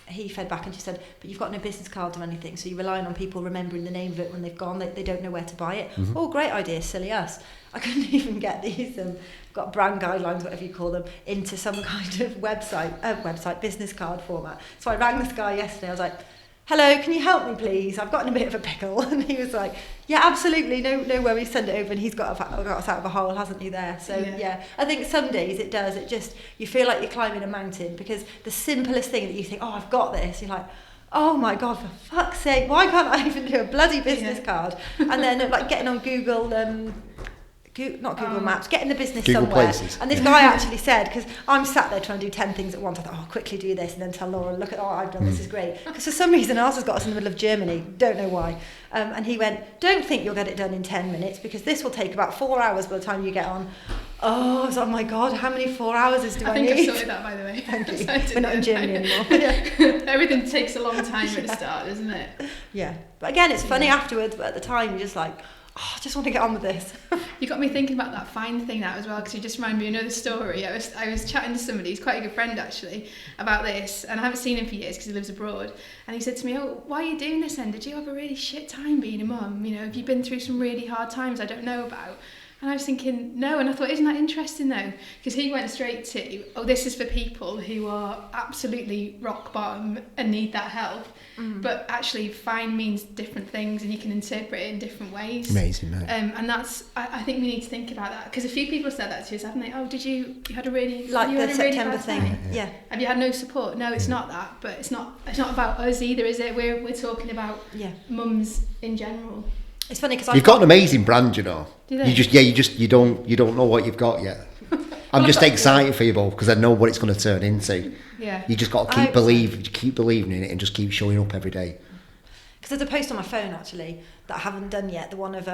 Speaker 3: he fed back and just said, but you've got no business cards or anything, so you're relying on people remembering the name of it when they've gone. They don't know where to buy it. Oh, great idea, silly us. I couldn't even get these got brand guidelines, whatever you call them, into some kind of website business card format. So I rang this guy yesterday. I was like, hello, can you help me please? I've got in a bit of a pickle. And he was like, yeah, absolutely, no worries, send it over. And he's got us out of a hole, hasn't he, there? So yeah, I think some days it does. It just, you feel like you're climbing a mountain, because the simplest thing that you think, oh, I've got this, you're like, oh my God, for fuck's sake, why can't I even do a bloody business card? And then like getting on Google, not Google Maps, getting the business
Speaker 1: Google
Speaker 3: somewhere.
Speaker 1: Places.
Speaker 3: And this guy actually said, because I'm sat there trying to do 10 things at once, I thought, oh, I'll quickly do this and then tell Laura, look at what I've done, this is great. Because for some reason ours has got us in the middle of Germany, don't know why. And he went, don't think you'll get it done in 10 minutes, because this will take about 4 hours by the time you get on. Oh, I was like, oh my God, how many 4 hours do I need?
Speaker 2: I think I've sorted that, by the way.
Speaker 3: Thank you. We're not in Germany anymore.
Speaker 2: Everything takes a long time at the start, doesn't it?
Speaker 3: Yeah. But again, it's funny afterwards, but at the time you're just like, oh, I just want to get on with this.
Speaker 2: You got me thinking about that fine thing now as well, because you just reminded me of another story. I was chatting to somebody, he's quite a good friend actually, about this, and I haven't seen him for years because he lives abroad, and he said to me, oh, why are you doing this then? Did you have a really shit time being a mum? You know, have you been through some really hard times I don't know about? And I was thinking, no, and I thought, isn't that interesting though? Because he went straight to, oh, this is for people who are absolutely rock bottom and need that help. But actually, fine means different things, and you can interpret it in different ways.
Speaker 1: Amazing, mate.
Speaker 2: And that's, I think we need to think about that, because a few people have said that to us, haven't they? Oh, you had a really,
Speaker 3: like the September thing,
Speaker 2: yeah. Have you had no support? No, it's not that, but it's not about us either, is it? We're talking about mums in general.
Speaker 3: It's funny because
Speaker 1: you've got an amazing brand, you know.
Speaker 2: Do they?
Speaker 1: You don't know what you've got yet. I'm just excited for you both, because I know what it's going to turn into.
Speaker 2: Yeah.
Speaker 1: You just got to keep believing in it, and just keep showing up every day.
Speaker 3: Because there's a post on my phone actually that I haven't done yet. The one of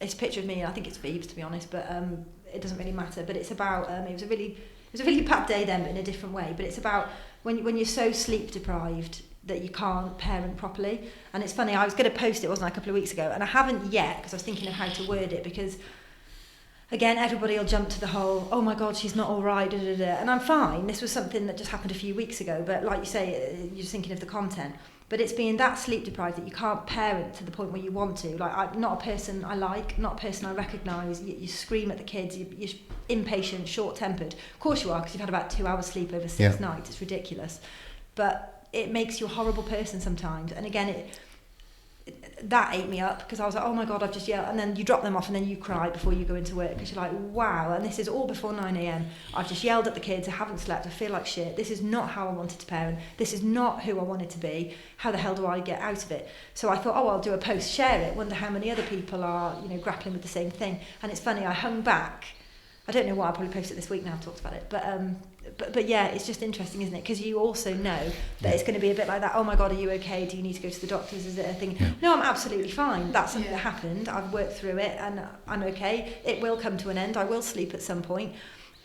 Speaker 3: it's a picture of me. I think it's Phoebe's, to be honest, but it doesn't really matter. But it's about it was a really bad day then, but in a different way. But it's about when you're so sleep deprived that you can't parent properly. And it's funny, I was going to post it, wasn't I, a couple of weeks ago, and I haven't yet, because I was thinking of how to word it, because again, everybody will jump to the whole, oh my God, she's not all right, da, da, da. And I'm fine. This was something that just happened a few weeks ago, but like you say, you're just thinking of the content. But it's being that sleep deprived that you can't parent to the point where you want to. Like, I'm not a person I like, not a person I recognise. You scream at the kids, you're impatient, short-tempered. Of course you are, because you've had about 2 hours sleep over 6 nights. It's ridiculous. But it makes you a horrible person sometimes. And again, that ate me up, because I was like, oh my God, I've just yelled. And then you drop them off and then you cry before you go into work, because you're like, wow, and this is all before 9 a.m. I've just yelled at the kids, I haven't slept, I feel like shit. This is not how I wanted to parent. This is not who I wanted to be. How the hell do I get out of it? So I thought, oh, I'll do a post, share it, wonder how many other people are, grappling with the same thing. And it's funny, I hung back. I don't know why, I'll probably post it this week now, I've talked about it. But yeah, it's just interesting, isn't it? Because you also know that it's going to be a bit like that. Oh my God, are you okay? Do you need to go to the doctors? Is it a thing? No, I'm absolutely fine. That's something that happened. I've worked through it and I'm okay. It will come to an end. I will sleep at some point.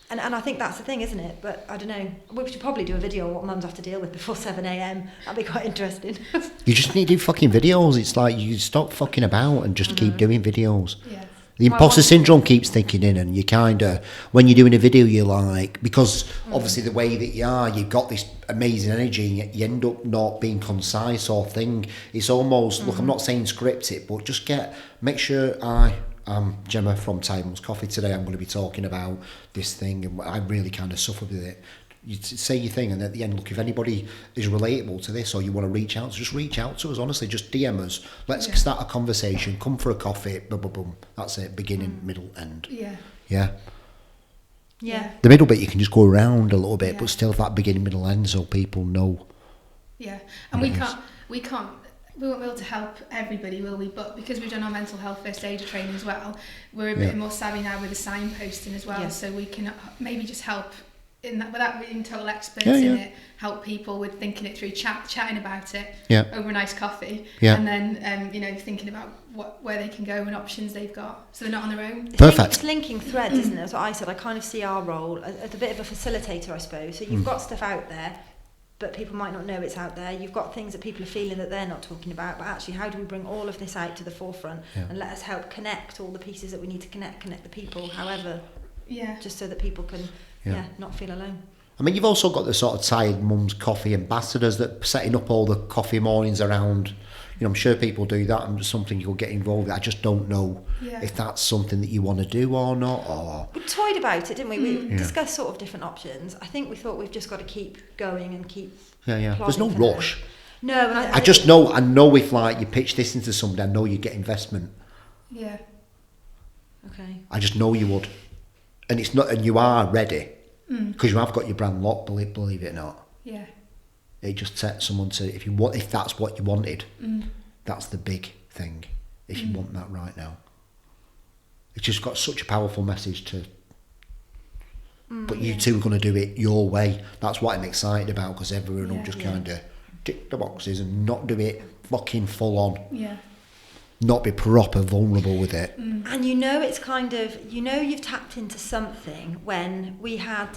Speaker 3: And I think that's the thing, isn't it? But I don't know. We should probably do a video on what mums have to deal with before 7 a.m. That'd be quite interesting.
Speaker 1: You just need to do fucking videos. It's like you stop fucking about and just keep doing videos. Yeah. The imposter syndrome keeps thinking in, and you kind of, when you're doing a video, you're like, because obviously the way that you are, you've got this amazing energy, and you end up not being concise or thing. It's almost, look, I'm not saying script it, but just make sure I'm Gemma from Tideman's Coffee. Today I'm going to be talking about this thing, and I really kind of suffer with it. You say your thing, and at the end, look, if anybody is relatable to this, or you want to reach out, just reach out to us, honestly, just DM us, let's start a conversation, come for a coffee, boom, boom, boom. That's it, beginning, middle, end. Yeah. The middle bit you can just go around a little bit, but still that beginning, middle, end, so people know.
Speaker 2: And we won't be able to help everybody, will we? But because we've done our mental health first aid training as well, we're a bit more savvy now with the signposting as well, so we can maybe just help in that, without being total experts in it, help people with thinking it through, chatting about it over a nice coffee, and then thinking about where they can go and options they've got, so they're not on their own.
Speaker 1: Perfect.
Speaker 3: It's linking threads, isn't it? That's what I said. I kind of see our role as a bit of a facilitator, I suppose. So you've got stuff out there, but people might not know it's out there. You've got things that people are feeling that they're not talking about, but actually, how do we bring all of this out to the forefront and let us help connect all the pieces that we need to connect the people, however, just so that people can not feel alone.
Speaker 1: I mean, you've also got the sort of Tired Mums Coffee ambassadors that are setting up all the coffee mornings around. I'm sure people do that, and something you'll get involved with. I just don't know if that's something that you want to do or not. Or
Speaker 3: we toyed about it, didn't we? We discussed sort of different options. I think we thought we've just got to keep going and keep.
Speaker 1: There's no rush.
Speaker 3: No, and
Speaker 1: I just know. I know if like you pitch this into somebody, I know you get investment.
Speaker 2: Yeah.
Speaker 3: Okay.
Speaker 1: I just know you would, and it's not, and you are ready because you have got your brand locked. Believe it or not.
Speaker 2: Yeah.
Speaker 1: It just sets someone to if that's what you wanted. That's the big thing. If you want that right now, it's just got such a powerful message to. But you two are going to do it your way. That's what I'm excited about, because everyone will just kind of tick the boxes and not do it fucking full on.
Speaker 2: Yeah.
Speaker 1: Not be proper vulnerable with it.
Speaker 3: And you know, it's kind of, you know, you've tapped into something when we had.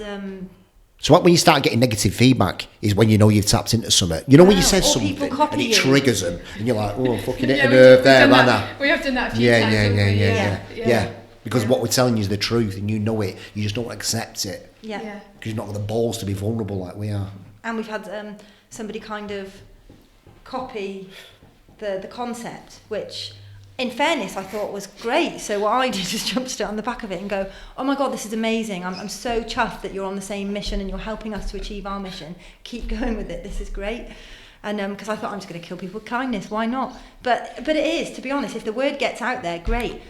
Speaker 1: So when you start getting negative feedback is when you know you've tapped into something. You know when you say something and it triggers them and you're like, oh, fucking hit a nerve there, man.
Speaker 2: We have done that a few times.
Speaker 1: Yeah. Because what we're telling you is the truth and you know it. You just don't accept it.
Speaker 3: Yeah.
Speaker 1: Because you've not got the balls to be vulnerable like we are.
Speaker 3: And we've had somebody kind of copy the concept, which in fairness I thought was great. So what I did is jump straight on the back of it and go, oh my God, this is amazing. I'm so chuffed that you're on the same mission and you're helping us to achieve our mission. Keep going with it. This is great. And because I thought I'm just going to kill people with kindness. Why not? But it is, to be honest, if the word gets out there, great.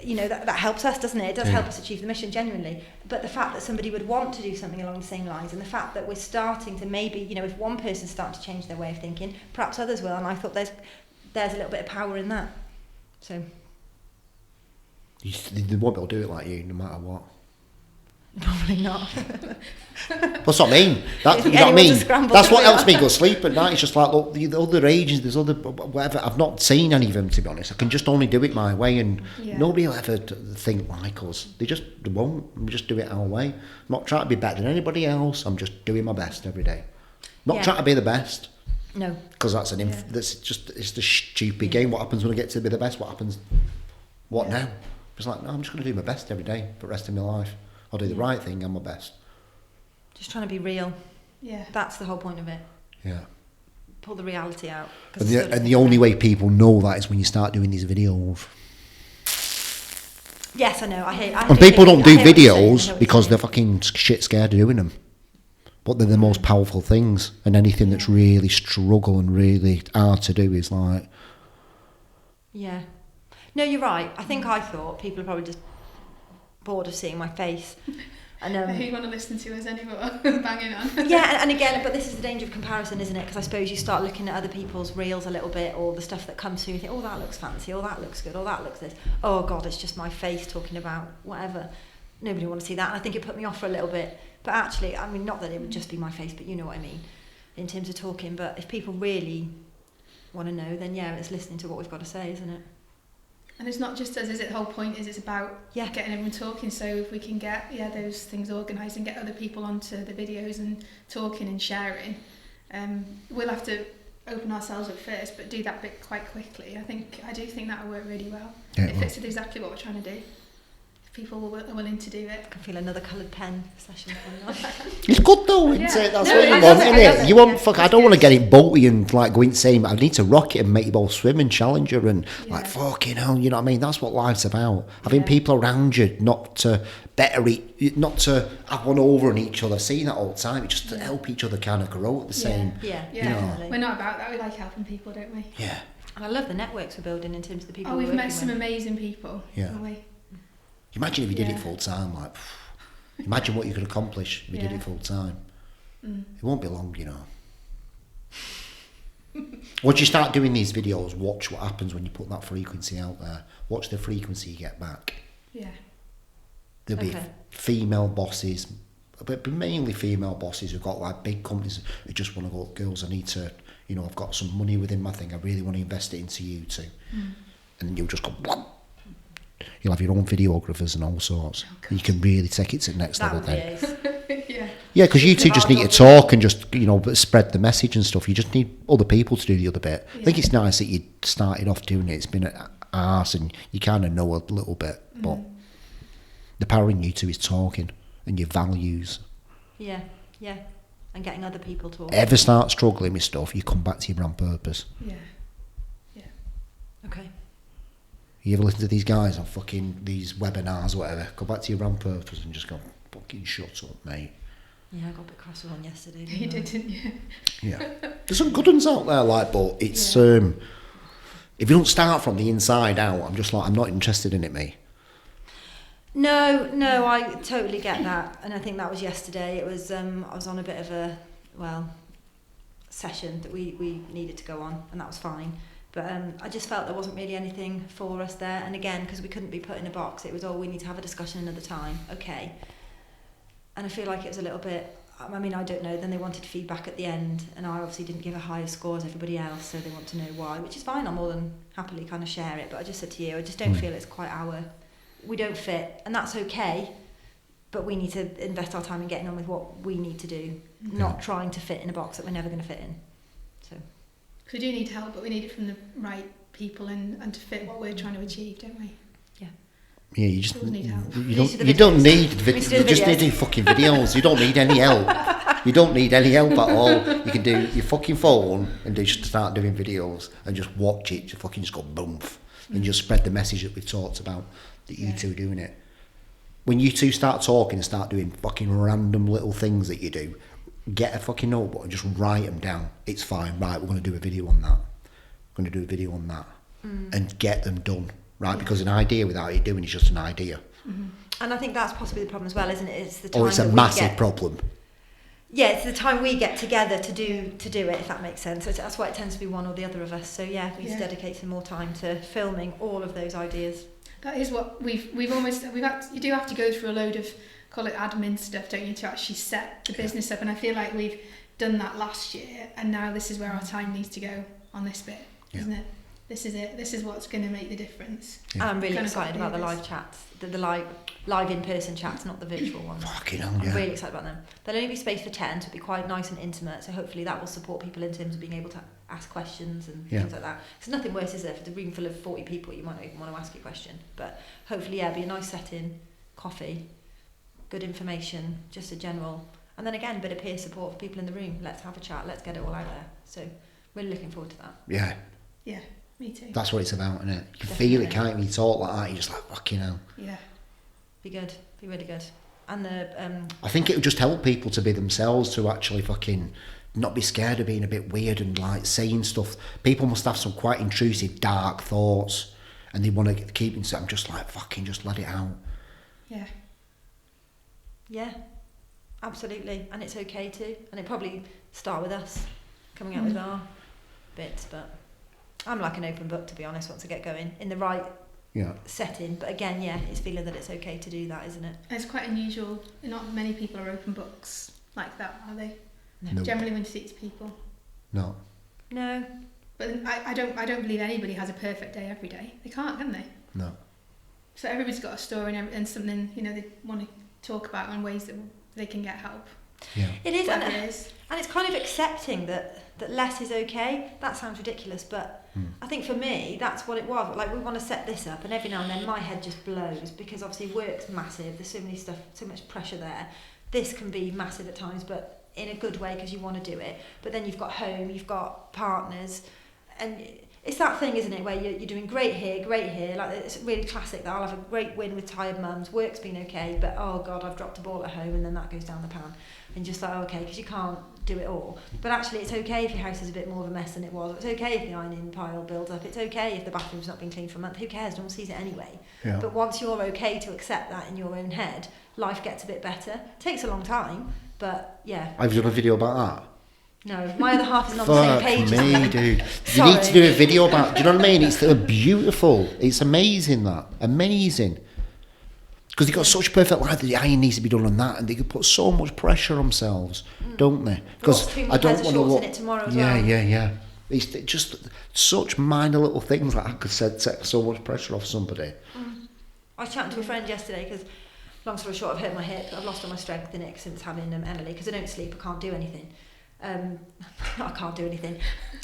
Speaker 3: You know, that helps us, doesn't it? It does help us achieve the mission, genuinely. But the fact that somebody would want to do something along the same lines, and the fact that we're starting to maybe, you know, if one person's starting to change their way of thinking, perhaps others will. And I thought there's a little bit of power in that. So
Speaker 1: they won't be able to do it like you, no matter what.
Speaker 3: Probably not.
Speaker 1: That's what I mean. That's what I mean. That's what helps me go sleep at night. It's just like, look, the other agents, there's other whatever. I've not seen any of them, to be honest. I can just only do it my way, and nobody will ever think like us. They won't. We just do it our way. I'm not trying to be better than anybody else. I'm just doing my best every day. Not trying to be the best.
Speaker 3: No.
Speaker 1: Because that's it's the stupid game. What happens when I get to be the best? What happens? What now? It's like, no, I'm just going to do my best every day for the rest of my life. I'll do the right thing and my best.
Speaker 3: Just trying to be real. Yeah. That's the whole point of it.
Speaker 1: Yeah.
Speaker 3: Pull the reality out.
Speaker 1: And the only way people know that is when you start doing these videos.
Speaker 3: Yes, I know.
Speaker 1: And people don't do videos because they're fucking shit scared of doing them. But they're the most powerful things. And anything that's really struggle and really hard to do is like...
Speaker 3: Yeah. No, you're right. I thought people are probably just bored of seeing my face. And
Speaker 2: who want to listen to us anymore? Banging on.
Speaker 3: Yeah, and again, but this is the danger of comparison, isn't it? Because I suppose you start looking at other people's reels a little bit, or the stuff that comes through, and you think, oh, that looks fancy, or that looks good, or that looks this. Oh God, it's just my face talking about whatever. Nobody wants to see that. And I think it put me off for a little bit. But actually, I mean, not that it would just be my face, but you know what I mean, in terms of talking. But if people really want to know, then yeah, it's listening to what we've got to say, isn't it?
Speaker 2: And it's not just us, is it? The whole point is it's about getting everyone talking. So if we can get those things organised and get other people onto the videos and talking and sharing, we'll have to open ourselves up first, but do that bit quite quickly. I do think that will work really well.
Speaker 1: Yeah,
Speaker 2: it fits with exactly what we're trying to do. If people are willing to do it.
Speaker 3: I can feel another coloured pen session going on.
Speaker 1: It's good though, isn't it? That's what you want, isn't it? You want I don't want to get it bolty and like go insane. I need to rock it and make you both swim and challenge her and like fucking hell, you know what I mean? That's what life's about. Having people around you, not to not to have one over on each other. Seeing that all the time, just to help each other kind of grow at the same.
Speaker 2: Yeah.
Speaker 1: You know.
Speaker 2: We're not about that. We like helping people, don't we?
Speaker 1: Yeah.
Speaker 3: And I love the networks we're building in terms of the people.
Speaker 2: We've met some amazing people.
Speaker 1: Yeah. Imagine if you did it full time, like, imagine what you could accomplish if you did it full time. It won't be long, you know. Once you start doing these videos, watch what happens when you put that frequency out there. Watch the frequency you get back. Yeah. There'll be female bosses, but mainly female bosses who've got like big companies who just want to go, girls, I need to, you know, I've got some money within my thing, I really want to invest it into you too. And then you'll just go, blah. You'll have your own videographers and all sorts. You can really take it to the next level then. Yeah, because you two just need to talk and just, you know, spread the message and stuff. You just need other people to do the other bit. I think it's nice that you started off doing it. It's been an arse and you kind of know a little bit, but the power in you two is talking and your values. Yeah, and getting other people to ever start struggling with stuff, you come back to your brand purpose. Okay. You ever listen to these guys on fucking these webinars or whatever, go back to your brand purpose and just go, fucking shut up, mate.
Speaker 3: Yeah, I got a bit cross with one yesterday.
Speaker 2: You did, didn't you?
Speaker 1: Yeah. There's some good ones out there, like, but it's if you don't start from the inside out, I'm just like, I'm not interested in it, mate.
Speaker 3: No, I totally get that, and I think that was yesterday. It was I was on a bit of a session that we needed to go on, and that was fine. But I just felt there wasn't really anything for us there, and again, because we couldn't be put in a box, it was we need to have a discussion another time. Okay. And I feel like it was a little bit, I mean, I don't know, then they wanted feedback at the end, and I obviously didn't give a higher score as everybody else, so they want to know why, which is fine. I'll more than happily kind of share it, but I just said to you, I just don't feel it's quite we don't fit, and that's okay, but we need to invest our time in getting on with what we need to do, not trying to fit in a box that we're never going to fit in. So
Speaker 2: we do need help, but we need it from the right people and to fit what we're trying to achieve, don't we?
Speaker 1: Yeah, you just
Speaker 2: need help.
Speaker 1: you don't need you just need to do fucking videos. You don't need any help. You don't need any help at all. You can do your fucking phone and just start doing videos and just watch it. You fucking just go boom, and just spread the message that we've talked about. That you two are doing it. When you two start talking and start doing fucking random little things that you do, get a fucking notebook and just write them down. It's fine. Right, we're going to do a video on that. We're going to do a video on that, and get them done. Right, because an idea without it doing is just an idea.
Speaker 3: Mm-hmm. And I think that's possibly the problem as well, isn't it? It's the time.
Speaker 1: Or it's a massive problem.
Speaker 3: Yeah, it's the time we get together to do it, if that makes sense. So that's why it tends to be one or the other of us. So yeah, we need to dedicate some more time to filming all of those ideas.
Speaker 2: That is what we've had. You do have to go through a load of, call it admin stuff, don't you, to actually set the business up. And I feel like we've done that last year, and now this is where our time needs to go on this bit, isn't it? This is it. This is what's going to make the difference.
Speaker 3: Yeah. I'm really excited about the live chats, the live in-person chats, not the virtual ones.
Speaker 1: Fucking hell,
Speaker 3: I'm really excited about them. There'll only be space for 10, so it'll be quite nice and intimate. So hopefully that will support people in terms of being able to ask questions and things like that. There's nothing worse, is there? For the room full of 40 people, you might not even want to ask a question. But hopefully, it'll be a nice setting, coffee, good information, just a general, and then again, a bit of peer support for people in the room. Let's have a chat. Let's get it all out there. So really looking forward to that.
Speaker 1: Yeah.
Speaker 2: Yeah. Me too.
Speaker 1: That's what it's about, isn't it? You can feel it, can't you? You talk like that, you're just like, fucking hell.
Speaker 2: Yeah.
Speaker 3: Be good. Be really good. And
Speaker 1: I think it would just help people to be themselves, to actually fucking not be scared of being a bit weird and like saying stuff. People must have some quite intrusive, dark thoughts, and they want to keep inside. I'm just like, fucking just let it out.
Speaker 2: Yeah.
Speaker 3: Yeah. Absolutely. And it's okay to. And it probably start with us coming out with our bits, but I'm like an open book, to be honest, once I get going in the right setting. But again, it's feeling that it's okay to do that, isn't it?
Speaker 2: It's quite unusual. Not many people are open books like that, are they?
Speaker 1: No.
Speaker 2: Generally, when you speak to people.
Speaker 1: No.
Speaker 2: But I don't believe anybody has a perfect day every day. They can't, can they?
Speaker 1: No.
Speaker 2: So everybody's got a story and something they want to talk about and ways that they can get help.
Speaker 1: Yeah.
Speaker 3: It is, and it's kind of accepting that less is okay. That sounds ridiculous, but I think for me that's what it was. Like, we want to set this up, and every now and then my head just blows because obviously work's massive. There's so much pressure there. This can be massive at times, but in a good way because you want to do it. But then you've got home, you've got partners, and it's that thing, isn't it, where you're doing great here. Like, it's really classic that I'll have a great win with tired mums. Work's been okay, but oh god, I've dropped a ball at home, and then that goes down the pan. And just like, okay, because you can't do it all. But actually, it's okay if your house is a bit more of a mess than it was. It's okay if the ironing pile builds up. It's okay if the bathroom's not been cleaned for a month. Who cares? No one sees it anyway. Yeah. But once you're okay to accept that in your own head, life gets a bit better. It takes a long time, but yeah.
Speaker 1: Have you done a video about that?
Speaker 3: No, my other half is not on the same page.
Speaker 1: Fuck me, dude. You need to do a video about. Do you know what I mean? It's beautiful. It's amazing. Amazing. Because they've got such perfect life that the iron needs to be done on that, and they can put so much pressure on themselves, don't they? Because I don't want to look.
Speaker 3: In it tomorrow as
Speaker 1: well.
Speaker 3: Yeah.
Speaker 1: It's just such minor little things like I could set so much pressure off somebody.
Speaker 3: I was chatting to a friend yesterday because, long story short, I've hurt my hip. I've lost all my strength in it since having Emily because I don't sleep. I can't do anything. I can't do anything.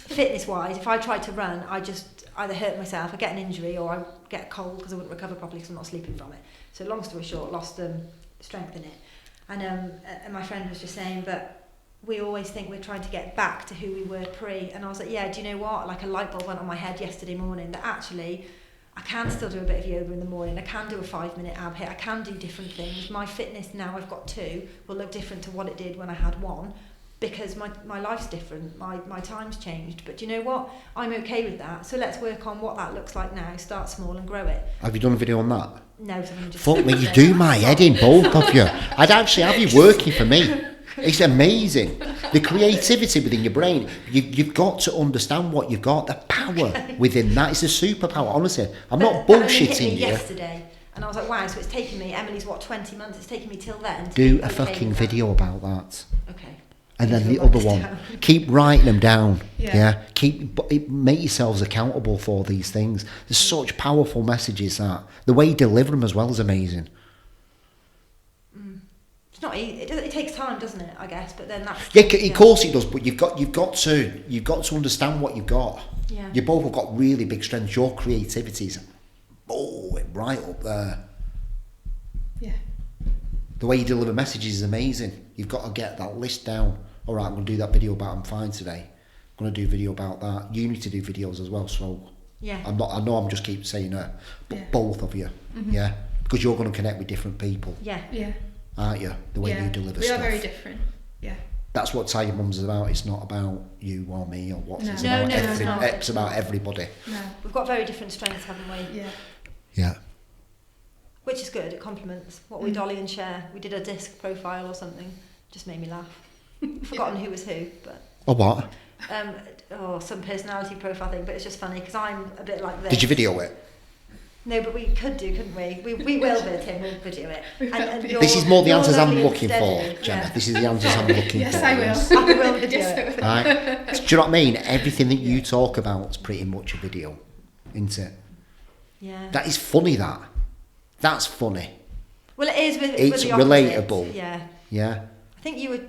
Speaker 3: Fitness-wise, if I try to run, I just either hurt myself, I get an injury, or I get a cold because I wouldn't recover properly because I'm not sleeping from it. So long story short, lost strength in it. And my friend was just saying, but we always think we're trying to get back to who we were pre. And I was like, yeah, do you know what? Like, a light bulb went on my head yesterday morning that actually I can still do a bit of yoga in the morning. I can do a 5-minute ab hit. I can do different things. My fitness now, I've got 2, will look different to what it did when I had 1, because my life's different. My time's changed. But do you know what? I'm okay with that. So let's work on what that looks like now. Start small and grow it.
Speaker 1: Have you done a video on that?
Speaker 3: No, so I'm just...
Speaker 1: Fuck me, you do my head in, both of you. I'd actually have you working for me. It's amazing. The creativity within your brain. You've got to understand what you've got. The power within that is a superpower. Honestly, I'm not bullshitting you.
Speaker 3: Yesterday, and I was like, wow. So it's taken me. Emily's 20 months. It's taken me till then.
Speaker 1: Do a fucking video about that.
Speaker 3: Okay.
Speaker 1: And then the other one. Keep writing them down. Yeah. Make yourselves accountable for these things. There's such powerful messages that the way you deliver them as well is amazing.
Speaker 3: It's not easy. It takes time, doesn't it? I guess, but then that's...
Speaker 1: Yeah, of course it does. But you've got to understand what you've got.
Speaker 3: Yeah.
Speaker 1: You both have got really big strengths. Your creativity's right up there.
Speaker 2: Yeah.
Speaker 1: The way you deliver messages is amazing. You've got to get that list down. All right, I'm going to do that video about I'm fine today. I'm going to do a video about that. You need to do videos as well. So
Speaker 3: yeah.
Speaker 1: I know I'm just keep saying but both of you, yeah, because you're going to connect with different people.
Speaker 3: Yeah.
Speaker 2: Yeah.
Speaker 1: Aren't you? The way you deliver
Speaker 2: stuff. We
Speaker 1: stuff.
Speaker 2: are very different. Yeah.
Speaker 1: That's what Tiger Mums is about. It's not about you or me or what.
Speaker 2: No.
Speaker 1: It's about everything.
Speaker 3: No.
Speaker 1: It's about everybody.
Speaker 2: No.
Speaker 3: We've got very different strengths, haven't we?
Speaker 2: Yeah.
Speaker 1: Yeah.
Speaker 3: Which is good. It complements what we dolly and share. We did a disc profile or something. Just made me laugh. Forgotten who was who, but.
Speaker 1: Or what?
Speaker 3: Some personality profile thing. But it's just funny because I'm a bit like this.
Speaker 1: Did you video it?
Speaker 3: No, but we could do, couldn't we? We will do it, Tim. We'll video it. And
Speaker 1: this is more the answers I'm looking for,
Speaker 3: steady.
Speaker 1: Gemma.
Speaker 3: Yeah.
Speaker 1: This is the answers I'm looking for.
Speaker 2: Yes, I will.
Speaker 3: I will video it.
Speaker 1: Right? Do you know what I mean? Everything that you talk about is pretty much a video, isn't it?
Speaker 3: Yeah.
Speaker 1: That is funny, that. That's funny.
Speaker 3: Well, it is with
Speaker 1: It's
Speaker 3: the
Speaker 1: relatable.
Speaker 3: Opposite. Yeah.
Speaker 1: Yeah.
Speaker 3: I think you were...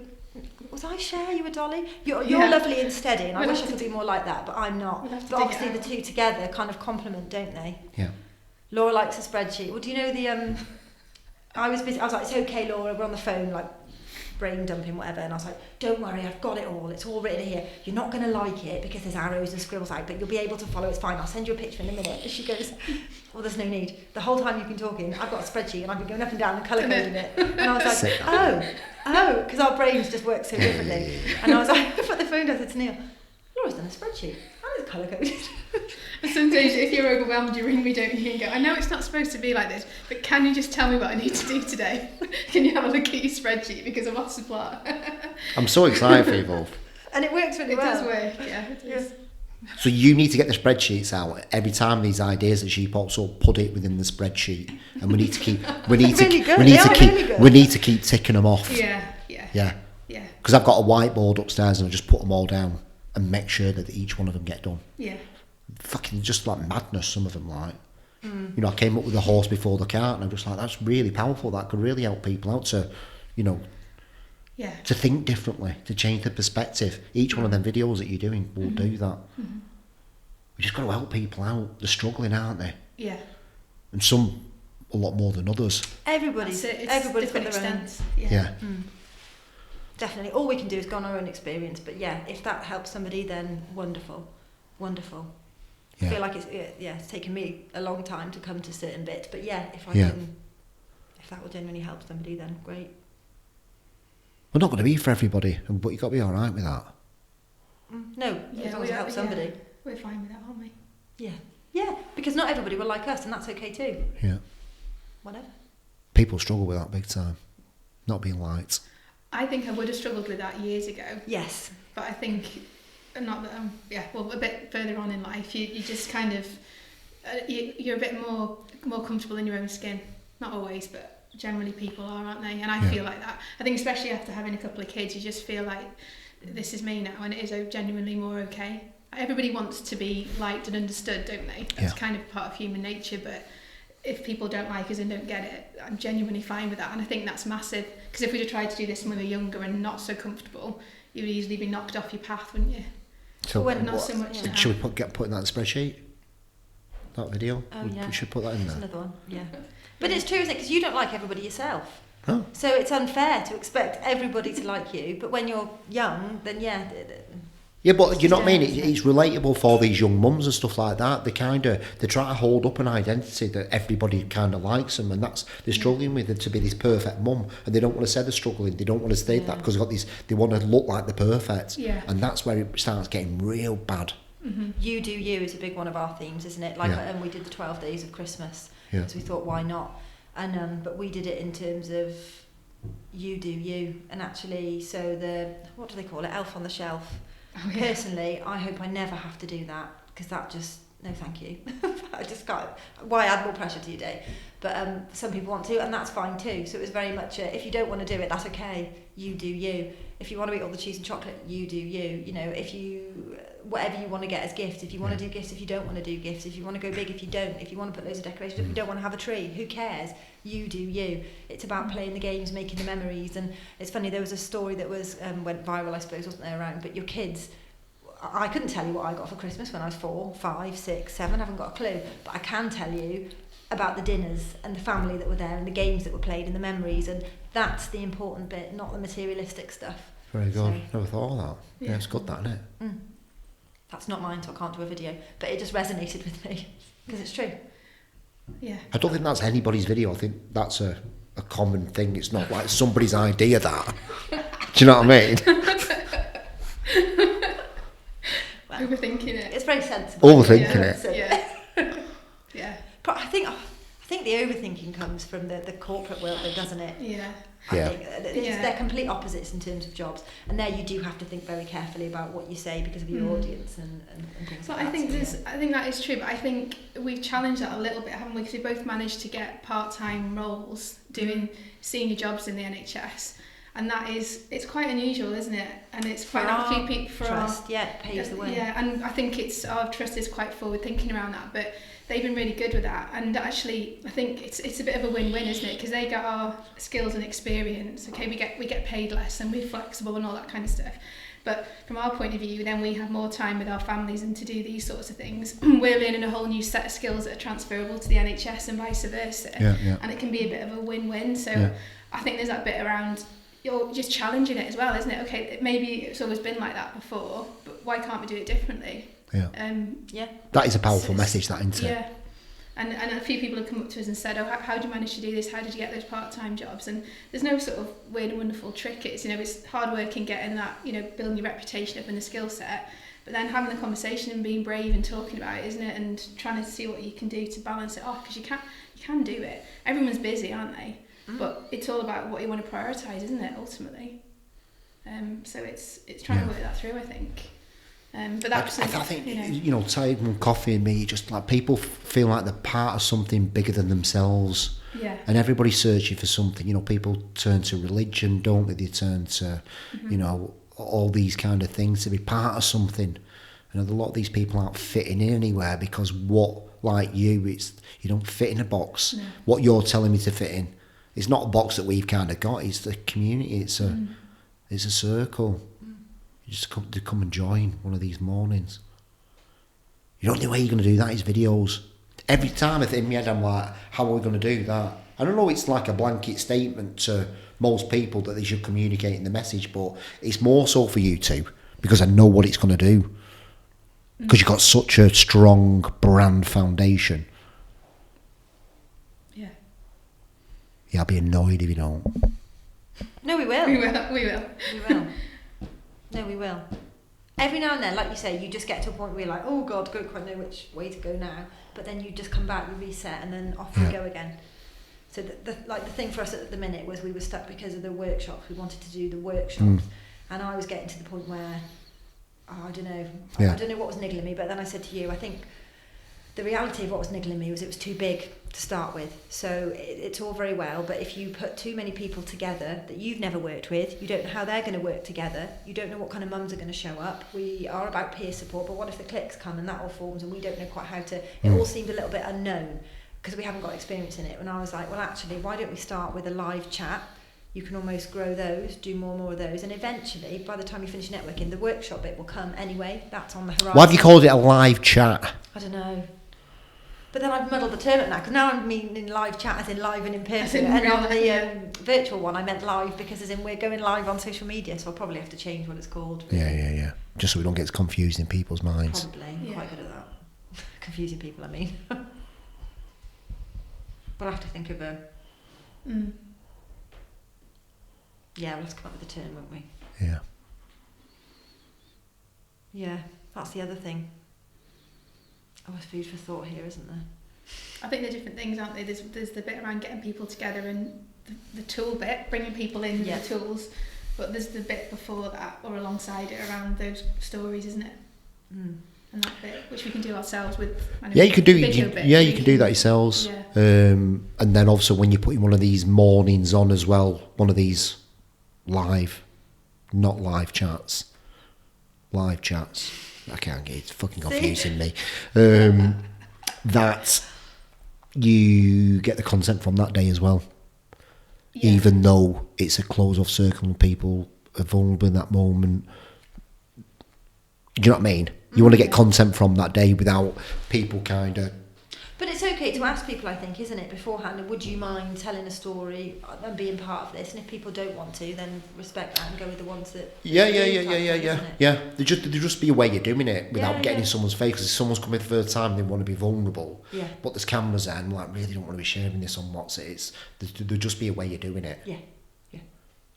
Speaker 3: Was I Cher? You were Dolly? You're
Speaker 2: Yeah.
Speaker 3: lovely and steady, and I wish I could be more like that, but I'm not.
Speaker 2: We'll have to
Speaker 3: But
Speaker 2: dig
Speaker 3: obviously
Speaker 2: it out.
Speaker 3: the two together kind of complement, don't they?
Speaker 1: Yeah.
Speaker 3: Laura likes a spreadsheet. Well, do you know the... I was busy. I was like, it's okay, Laura, we're on the phone, like, brain dumping, whatever. And I was like, don't worry, I've got it all. It's all written here. You're not going to like it because there's arrows and scribbles out, but you'll be able to follow. It's fine. I'll send you a picture in a minute. And she goes, well, there's no need. The whole time you've been talking, I've got a spreadsheet and I've been going up and down and colour coding it. And I was like, oh, because our brains just work so differently. And I was like, I put the phone down, I said to Neil, Laura's done a spreadsheet. And it's colour coded.
Speaker 2: Sometimes if you're overwhelmed, you ring me, don't you, and go, I know it's not supposed to be like this, but can you just tell me what I need to do today? Can you have a look at your spreadsheet because I've lost the plot?
Speaker 1: I'm so excited for you both.
Speaker 3: And it works really
Speaker 2: It
Speaker 3: well.
Speaker 2: does work, yeah, it does.
Speaker 1: So you need to get the spreadsheets out every time these ideas that she pops up. Put it within the spreadsheet, and we need to keep. We need to.
Speaker 3: Really good.
Speaker 1: We need
Speaker 3: They
Speaker 1: to
Speaker 3: are
Speaker 1: keep.
Speaker 3: really good.
Speaker 1: We need to keep ticking them off.
Speaker 2: Yeah.
Speaker 1: Yeah.
Speaker 2: Yeah.
Speaker 1: Because I've got a whiteboard upstairs, and I just put them all down and make sure that each one of them get done.
Speaker 2: Yeah.
Speaker 1: Fucking just like madness. Some of them like. You know, I came up with the horse before the cart, and I'm just like, that's really powerful. That could really help people out to, you know.
Speaker 2: Yeah.
Speaker 1: To think differently, to change the perspective. Each one of them videos that you're doing will do that.
Speaker 2: Mm-hmm.
Speaker 1: We just got to help people out. They're struggling, aren't they?
Speaker 2: Yeah.
Speaker 1: And some a lot more than others.
Speaker 3: Everybody's got
Speaker 2: different
Speaker 3: their own.
Speaker 2: extents.
Speaker 1: Yeah.
Speaker 3: Definitely. All we can do is go on our own experience. But yeah, if that helps somebody, then wonderful. Wonderful.
Speaker 1: Yeah.
Speaker 3: I feel like it's taken me a long time to come to certain bits. But yeah, if that will genuinely help somebody, then great.
Speaker 1: We're not going to be for everybody, but you've got to be all right with that.
Speaker 3: No, as long as it helps somebody.
Speaker 2: Yeah. We're fine with that, aren't we?
Speaker 3: Yeah. Yeah, because not everybody will like us, and that's okay too.
Speaker 1: Yeah.
Speaker 3: Whatever.
Speaker 1: People struggle with that big time. Not being liked.
Speaker 2: I think I would have struggled with that years ago.
Speaker 3: Yes.
Speaker 2: But I think, not that a bit further on in life, you just kind of, you're a bit more comfortable in your own skin. Not always, but generally people are, aren't they? And I feel like that. I think especially after having a couple of kids, you just feel like this is me now, and it is genuinely more okay. Everybody wants to be liked and understood, don't they? That's kind of part of human nature, but if people don't like us and don't get it, I'm genuinely fine with that. And I think that's massive, because if we'd have tried to do this when we were younger and not so comfortable, you would easily be knocked off your path, wouldn't you?
Speaker 1: So
Speaker 2: not so much now.
Speaker 1: Should we put in that spreadsheet? That video?
Speaker 3: Oh, yeah.
Speaker 1: We should put that in
Speaker 3: That's
Speaker 1: there.
Speaker 3: another one, yeah. But it's true, isn't it? Because you don't like everybody yourself.
Speaker 1: Oh.
Speaker 3: So it's unfair to expect everybody to like you. But when you're young, then
Speaker 1: Yeah, but you know what I mean? It's relatable for these young mums and stuff like that. They try to hold up an identity that everybody kind of likes them, and they're struggling with it to be this perfect mum, and they don't want to say they're struggling. They don't want to state that because they want to look like they're perfect, and that's where it starts getting real bad.
Speaker 3: Mm-hmm. You do you is a big one of our themes, isn't it? Like, and we did the 12 days of Christmas, so we thought, why not? And but we did it in terms of you do you, and actually, so what do they call it? Elf on the shelf. Oh, yeah. Personally, I hope I never have to do that, because that just, no thank you. I just can't. Why add more pressure to your day? But some people want to, and that's fine too. So it was very much if you don't want to do it, that's okay. You do you. If you want to eat all the cheese and chocolate, you do you. You know, if you, whatever you want to get as gifts. If you want to do gifts, if you don't want to do gifts. If you want to go big, if you don't. If you want to put loads of decorations, if you don't want to have a tree, who cares? You do you. It's about playing the games, making the memories. And it's funny, there was a story that was went viral, I suppose, wasn't there, around, but your kids, I couldn't tell you what I got for Christmas when I was 4, 5, 6, 7, I haven't got a clue, but I can tell you about the dinners and the family that were there and the games that were played and the memories, and that's the important bit, not the materialistic stuff.
Speaker 1: Very good. So, never thought of that. Yeah, it's good, that, isn't it?
Speaker 3: That's not mine, so I can't do a video, but it just resonated with me because it's true. Yeah.
Speaker 1: I don't think that's anybody's video. I think that's a common thing. It's not like somebody's idea, that. Do you know what I mean?
Speaker 2: Overthinking it.
Speaker 3: It's very sensible.
Speaker 1: Overthinking it.
Speaker 2: Yeah. Yeah.
Speaker 3: But I think the overthinking comes from the corporate world, doesn't it?
Speaker 2: Yeah.
Speaker 3: I think they're complete opposites in terms of jobs, and there you do have to think very carefully about what you say because of your audience and things
Speaker 2: so
Speaker 3: like that.
Speaker 2: I think that is true, but I think we've challenged that a little bit, haven't we? Because we both managed to get part-time roles doing senior jobs in the NHS. And it's quite unusual, isn't it? And it's quite a few people for
Speaker 3: trust, it paves the way.
Speaker 2: Yeah, and I think our trust is quite forward thinking around that, but they've been really good with that. And actually, I think it's a bit of a win-win, isn't it? Because they get our skills and experience. Okay, we get paid less and we're flexible and all that kind of stuff. But from our point of view, then we have more time with our families and to do these sorts of things. We're learning a whole new set of skills that are transferable to the NHS and vice versa. Yeah. And it can be a bit of a win-win. So I think there's that bit around, you're just challenging it as well, isn't it? Okay, maybe it's always been like that before, but why can't we do it differently?
Speaker 1: Yeah. That is a powerful message, that, isn't it?
Speaker 2: Yeah. And a few people have come up to us and said, oh, how did you manage to do this? How did you get those part-time jobs? And there's no sort of weird and wonderful trick. It's hard work in getting that, building your reputation up and the skill set, but then having the conversation and being brave and talking about it, isn't it? And trying to see what you can do to balance it off, because you can do it. Everyone's busy, aren't they? But it's all about what you want to prioritise, isn't it, ultimately? So it's trying to work that through, I think. But that's
Speaker 1: I think, tea and coffee and me, just like people feel like they're part of something bigger than themselves.
Speaker 2: Yeah.
Speaker 1: And everybody's searching for something. People turn to religion, don't they? They turn to, all these kind of things to be part of something. And a lot of these people aren't fitting in anywhere because you don't fit in a box. No. What you're telling me to fit in, it's not a box that we've kind of got. It's the community. It's a circle. You just come and join one of these mornings. The only way you're going to do that is videos. Every time I think in my head, I'm like, how are we going to do that? I don't know, it's like a blanket statement to most people that they should communicate in the message, but it's more so for you two, because I know what it's going to do. Because you've got such a strong brand foundation.
Speaker 2: Yeah.
Speaker 1: Yeah, I'll be annoyed if you don't.
Speaker 3: No, we will.
Speaker 2: We will.
Speaker 3: No, we will. Every now and then, like you say, you just get to a point where you're like, oh God, don't quite know which way to go now. But then you just come back, you reset, and then off we go again. So the thing for us at the minute was we were stuck because of the workshops. We wanted to do the workshops. And I was getting to the point where, I don't know. I don't know what was niggling me, but then I said to you, I think the reality of what was niggling me was it was too big to start with. So it's all very well, but if you put too many people together that you've never worked with, you don't know how they're going to work together, you don't know what kind of mums are going to show up. We are about peer support, but what if the cliques come and that all forms and we don't know quite how to... It all seemed a little bit unknown because we haven't got experience in it. And I was like, well, actually, why don't we start with a live chat? You can almost grow those, do more and more of those, and eventually, by the time you finish networking, the workshop bit will come anyway. That's on the horizon.
Speaker 1: Why have you called it a live chat?
Speaker 3: I don't know. But then I've muddled the term up now, because now I mean in live chat as in live and in person,
Speaker 2: in
Speaker 3: and
Speaker 2: real
Speaker 3: on
Speaker 2: life,
Speaker 3: the virtual one I meant live because as in we're going live on social media, so I'll probably have to change what it's called.
Speaker 1: Yeah. Just so we don't get confused in people's minds.
Speaker 3: Probably, I'm quite good at that. Confusing people, I mean. We'll have to think of a... Yeah, we'll have to come up with a term, won't we?
Speaker 1: Yeah.
Speaker 3: Yeah, that's the other thing. Oh, there's food for thought here, isn't there?
Speaker 2: I think they're different things, aren't they? There's the bit around getting people together and the tool bit, bringing people in with the tools, but there's the bit before that or alongside it around those stories, isn't it? And that bit, which we can do ourselves with.
Speaker 1: You could do. You can do that yourselves.
Speaker 2: Yeah.
Speaker 1: And then also when you're putting one of these mornings on as well, one of these live, not live chats. Live chats. I can't get it. It's fucking confusing me. That you get the content from that day as well. Yeah. Even though it's a close-off circle and people are vulnerable in that moment. Do you know what I mean? You want to get content from that day without people kind of...
Speaker 3: But it's okay to ask people, I think, isn't it, beforehand, would you mind telling a story and being part of this? And if people don't want to, then respect that and go with the ones that... Yeah.
Speaker 1: There just be a way you're doing it without getting in someone's face. Because if someone's coming for the first time, they want to be vulnerable. Yeah. But there's cameras there and like, really don't want to be sharing this on WhatsApp. There'll just be a way you're doing it.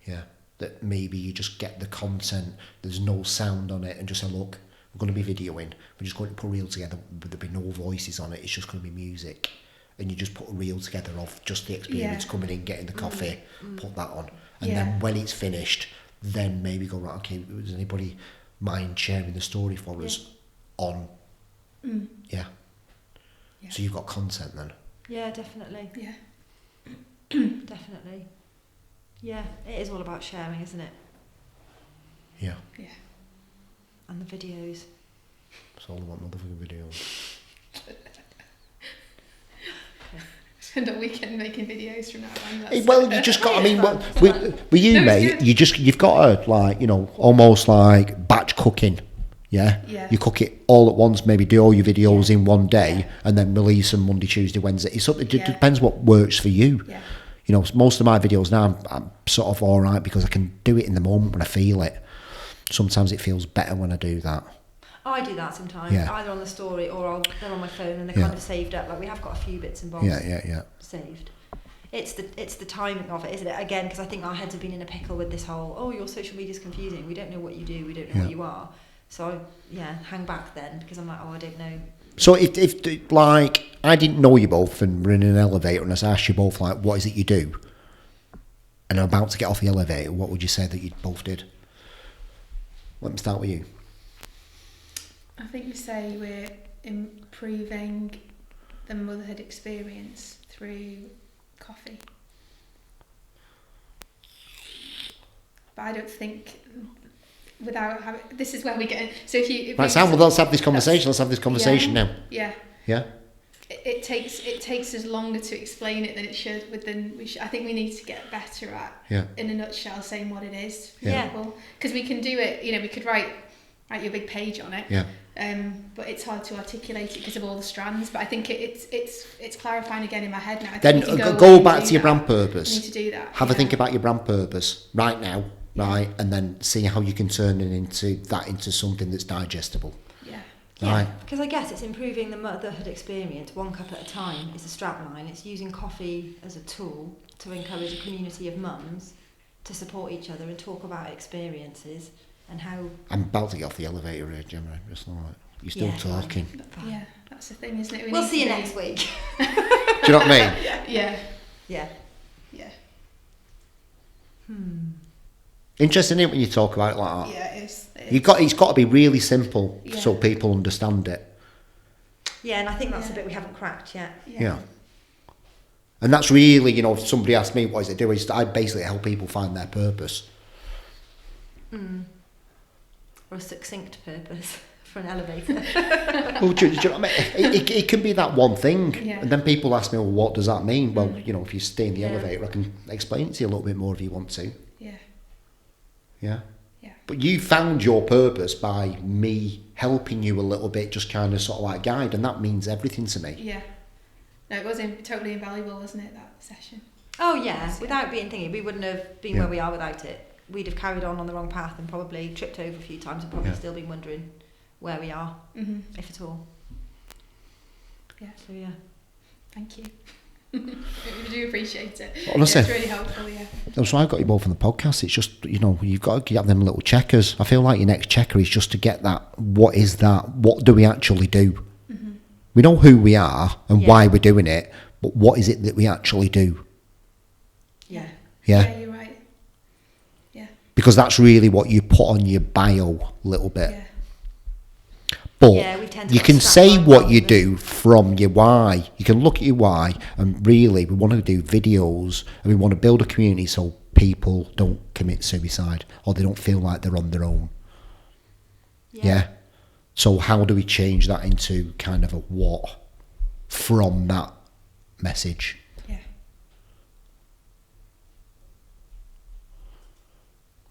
Speaker 1: Yeah. That maybe you just get the content, there's no sound on it, and just say, look, we're going to be videoing, we're just going to put a reel together, but there'll be no voices on it, it's just going to be music. And you just put a reel together of just the experience coming in, getting the coffee, put that on. And then when it's finished, then maybe go, right, okay, does anybody mind sharing the story for us on? Yeah. So you've got content then?
Speaker 3: Yeah, definitely.
Speaker 2: Yeah.
Speaker 3: Definitely. Yeah, it is all about sharing, isn't it?
Speaker 1: Yeah.
Speaker 3: And the videos.
Speaker 1: It's all about motherfucking videos.
Speaker 2: Spend a weekend making videos from now on.
Speaker 1: Well, you just got. I mean, with you, mate, you've got to like, almost like batch cooking. Yeah. You cook it all at once. Maybe do all your videos in one day, and then release them Monday, Tuesday, Wednesday. It depends what works for you.
Speaker 2: Yeah.
Speaker 1: Most of my videos now, I'm sort of all right because I can do it in the moment when I feel it. Sometimes it feels better when I do that.
Speaker 3: I do that sometimes, either on the story or they're on my phone and they're kind of saved up. Like we have got a few bits and bobs saved. It's the timing of it, isn't it? Again, because I think our heads have been in a pickle with this whole, your social media's confusing. We don't know what you do. We don't know what you are. So, hang back then because I'm like, I don't know.
Speaker 1: So if like, I didn't know you both and we're in an elevator and I asked you both, like, what is it you do? And I'm about to get off the elevator, what would you say that you both did? Let me start with you.
Speaker 2: I think we say we're improving the motherhood experience through coffee. But I don't think without having... This is where we get in. So let's
Speaker 1: have this conversation now.
Speaker 2: Yeah.
Speaker 1: Yeah.
Speaker 2: It takes us longer to explain it than it should. I think we need to get better at, in a nutshell, saying what it is for people. Because we can do it. We could write your big page on it. Yeah. But it's hard to articulate it because of all the strands. But I think it's clarifying again in my head now.
Speaker 1: Then go back to your brand purpose.
Speaker 2: You need to do that.
Speaker 1: Have a think about your brand purpose right now, right, and then see how you can turn it into something that's digestible.
Speaker 3: Yeah, because I guess it's improving the motherhood experience one cup at a time is a strapline. It's using coffee as a tool to encourage a community of mums to support each other and talk about experienes and how...
Speaker 1: I'm about to get off the elevator here, Gemma. Just like, you're still talking.
Speaker 2: Yeah, that's the thing, isn't it?
Speaker 3: We'll see you next week.
Speaker 1: Do you know what I mean?
Speaker 2: Yeah.
Speaker 1: Interesting, isn't it, when you talk about it like that?
Speaker 2: Yeah, it is.
Speaker 1: It's got to be really simple so people understand it.
Speaker 3: Yeah, and I think that's a bit we haven't cracked yet.
Speaker 1: Yeah. And that's really, if somebody asks me what does it do, I basically help people find their purpose.
Speaker 3: Or a succinct purpose for an elevator.
Speaker 1: Well, do you know what I mean? It can be that one thing. Yeah. And then people ask me, well, what does that mean? Well, if you stay in the elevator, I can explain it to you a little bit more if you want to. Yeah. But you found your purpose by me helping you a little bit, just kind of sort of like guide, and that means everything to me.
Speaker 2: No, it was totally invaluable, wasn't it, that session?
Speaker 3: Oh yeah, without being thingy, we wouldn't have been
Speaker 1: Yeah.
Speaker 3: where we are without it. We'd have carried on the wrong path and probably tripped over a few times and probably
Speaker 1: Yeah.
Speaker 3: still been wondering where we are, if at all.
Speaker 2: Yeah.
Speaker 3: So yeah.
Speaker 2: Thank you. We do appreciate it.
Speaker 1: Honestly.
Speaker 2: It's really helpful, yeah.
Speaker 1: That's why I got you both on the podcast. It's just, you've got to have them little checkers. I feel like your next checker is just to get that. What is that? What do we actually do? We know who we are and why we're doing it, but what is it that we actually do?
Speaker 2: Yeah.
Speaker 1: Yeah.
Speaker 2: Yeah, you're right. Yeah.
Speaker 1: Because that's really what you put on your bio a little bit.
Speaker 2: Yeah.
Speaker 1: But
Speaker 3: Yeah, we tend to
Speaker 1: you
Speaker 3: put
Speaker 1: can
Speaker 3: stat
Speaker 1: say
Speaker 3: lines
Speaker 1: what
Speaker 3: on
Speaker 1: you
Speaker 3: them.
Speaker 1: do from your why. You can look at your why, and really, we want to do videos and we want to build a community so people don't commit suicide or they don't feel like they're on their own. Yeah. So how do we change that into kind of a what from that message?
Speaker 2: Yeah.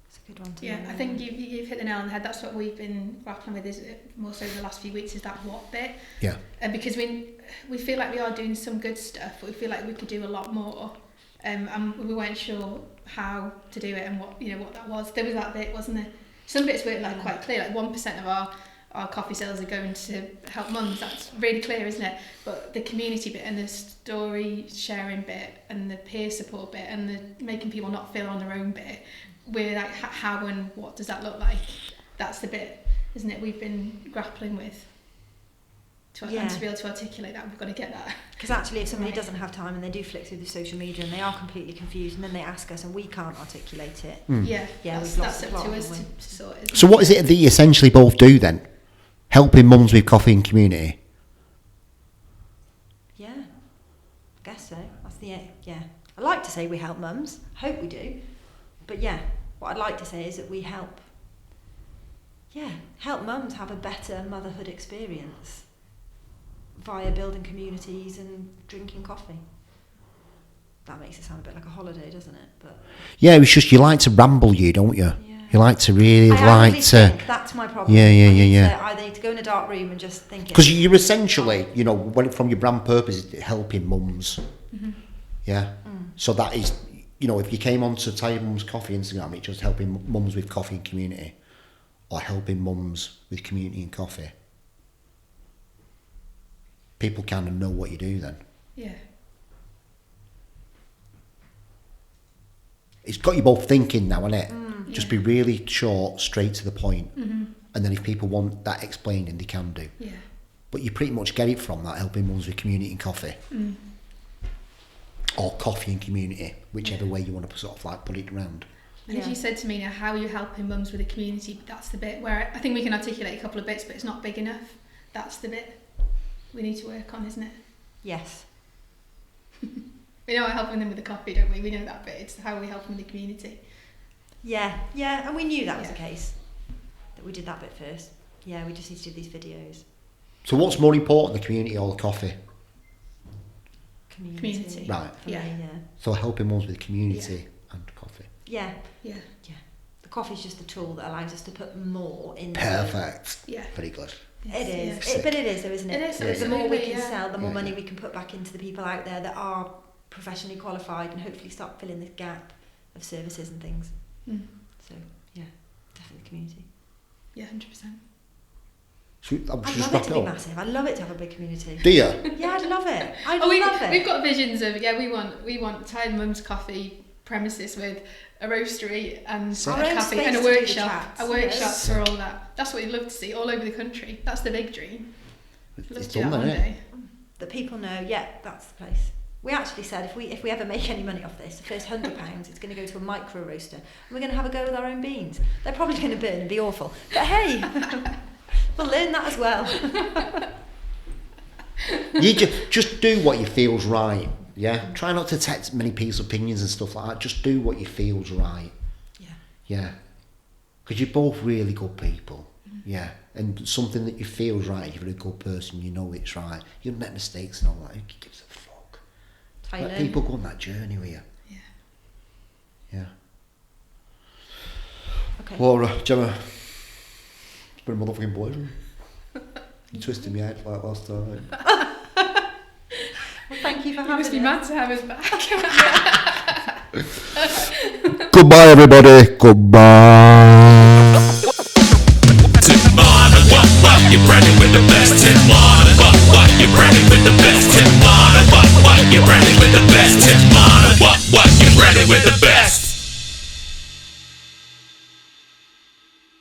Speaker 3: It's a good one to
Speaker 2: Yeah,
Speaker 3: know.
Speaker 2: I think you've hit the nail on the head. That's what we've been grappling with, is more so the last few weeks, is that what bit.
Speaker 1: Yeah.
Speaker 2: Because we feel like we are doing some good stuff, but we feel like we could do a lot more. And we weren't sure how to do it and what that was. There was that bit, wasn't there? Some bits were like quite clear, like 1% of our coffee sales are going to help mums. That's really clear, isn't it? But the community bit and the story sharing bit and the peer support bit and the making people not feel on their own bit, we're like, how and what does that look like? That's the bit, isn't it, we've been grappling with. And to be able to articulate that, we've got to get that.
Speaker 3: Because actually, if somebody doesn't have time and they do flick through the social media and they are completely confused and then they ask us and we can't articulate it.
Speaker 2: Yeah,
Speaker 3: we've
Speaker 2: that's
Speaker 3: lost
Speaker 2: up
Speaker 3: the plot,
Speaker 2: to us
Speaker 3: haven't we?
Speaker 2: to sort it.
Speaker 1: So what is it that you essentially both do then? Helping mums with coffee and community?
Speaker 3: Yeah, I guess so. That's yeah. I like to say we help mums. I hope we do. But yeah, what I'd like to say is that we help mums have a better motherhood experience via building communities and drinking coffee. That makes it sound a bit like a holiday, doesn't it? But
Speaker 1: Yeah, it's just you like to ramble, don't you?
Speaker 3: Yeah.
Speaker 1: You like to really
Speaker 3: I
Speaker 1: like to...
Speaker 3: think that's my problem.
Speaker 1: Yeah.
Speaker 3: I either need to go in a dark room and just think it.
Speaker 1: Because you're essentially, from your brand purpose, is helping mums. Yeah. So that is, if you came onto Tired Mums Coffee Instagram, it's just helping mums with coffee and community, or helping mums with community and coffee. People kind of know what you do then.
Speaker 2: Yeah.
Speaker 1: It's got you both thinking now, isn't it? Just be really short, straight to the point. And then if people want that explaining, they can do.
Speaker 2: Yeah.
Speaker 1: But you pretty much get it from that, helping mums with community and coffee. Or coffee and community, whichever way you want to sort of like put it around.
Speaker 2: And if you said to me now, how are you helping mums with the community, that's the bit where I think we can articulate a couple of bits, but it's not big enough. That's the bit we need to work on, isn't it?
Speaker 3: Yes.
Speaker 2: We know we're helping them with the coffee, don't we? We know that bit. It's how we help them with the community.
Speaker 3: Yeah, and we knew that was the case. That we did that bit first. Yeah, we just need to do these videos.
Speaker 1: So what's more important, the community or the coffee?
Speaker 2: Community.
Speaker 1: Right.
Speaker 3: For me, yeah.
Speaker 1: So helping mums with community and coffee.
Speaker 3: Yeah.
Speaker 2: Yeah.
Speaker 3: The coffee's just a tool that allows us to put more into
Speaker 1: Perfect.
Speaker 2: Yeah.
Speaker 1: Very good.
Speaker 3: It is.
Speaker 2: Yeah.
Speaker 3: But it is, though, isn't it?
Speaker 2: It is,
Speaker 3: The more we
Speaker 2: absolutely,
Speaker 3: can
Speaker 2: yeah.
Speaker 3: sell, the more
Speaker 1: Yeah,
Speaker 3: money
Speaker 1: yeah.
Speaker 3: we can put back into the people out there that are professionally qualified and hopefully start filling the gap of services and things. So, yeah, definitely community.
Speaker 2: Yeah, 100%.
Speaker 1: Should I
Speaker 3: I'd
Speaker 1: just
Speaker 3: love
Speaker 1: wrap
Speaker 3: it to
Speaker 1: it
Speaker 3: be
Speaker 1: up?
Speaker 3: massive. I'd love it to have a big community.
Speaker 1: Do you?
Speaker 3: Yeah, I'd love it. I'd
Speaker 2: Oh,
Speaker 3: love it.
Speaker 2: we've got visions of, we want Tired Mums Coffee premises with a roastery and
Speaker 3: Our
Speaker 2: a
Speaker 3: own
Speaker 2: cafe and a
Speaker 3: space to do the
Speaker 2: workshop.
Speaker 3: chats,
Speaker 2: A workshop
Speaker 3: yes.
Speaker 2: for all that. That's what we'd love to see all over the country. That's the big dream. We'd love
Speaker 1: It's
Speaker 2: to do
Speaker 1: done
Speaker 2: that
Speaker 1: then,
Speaker 2: one
Speaker 1: isn't
Speaker 2: day.
Speaker 3: That people know, yeah, that's the place. We actually said if we ever make any money off this, the first £100 it's going to go to a micro roaster, and we're going to have a go with our own beans. They're probably going to burn and be awful, but hey, we'll learn that as well.
Speaker 1: You just do what you feels right. Yeah. Try not to take many people's opinions and stuff like that. Just do what you feels right. Yeah. Because you're both really good people. Yeah. And something that you feels right, you're a good person, you know it's right. You'll make mistakes and all that. Who gives a fuck? Let people go on that journey with you. Yeah.
Speaker 3: Okay.
Speaker 1: Laura, Gemma, it's been a motherfucking pleasure. You twisted me out like last time.
Speaker 3: Thank you for
Speaker 2: You
Speaker 3: having
Speaker 2: must be
Speaker 3: us.
Speaker 2: mad to have us back.
Speaker 1: Goodbye, everybody. Goodbye.
Speaker 4: Tim Marner, what, you're bragging with the best. Tim Marner, what, you're bragging with the best.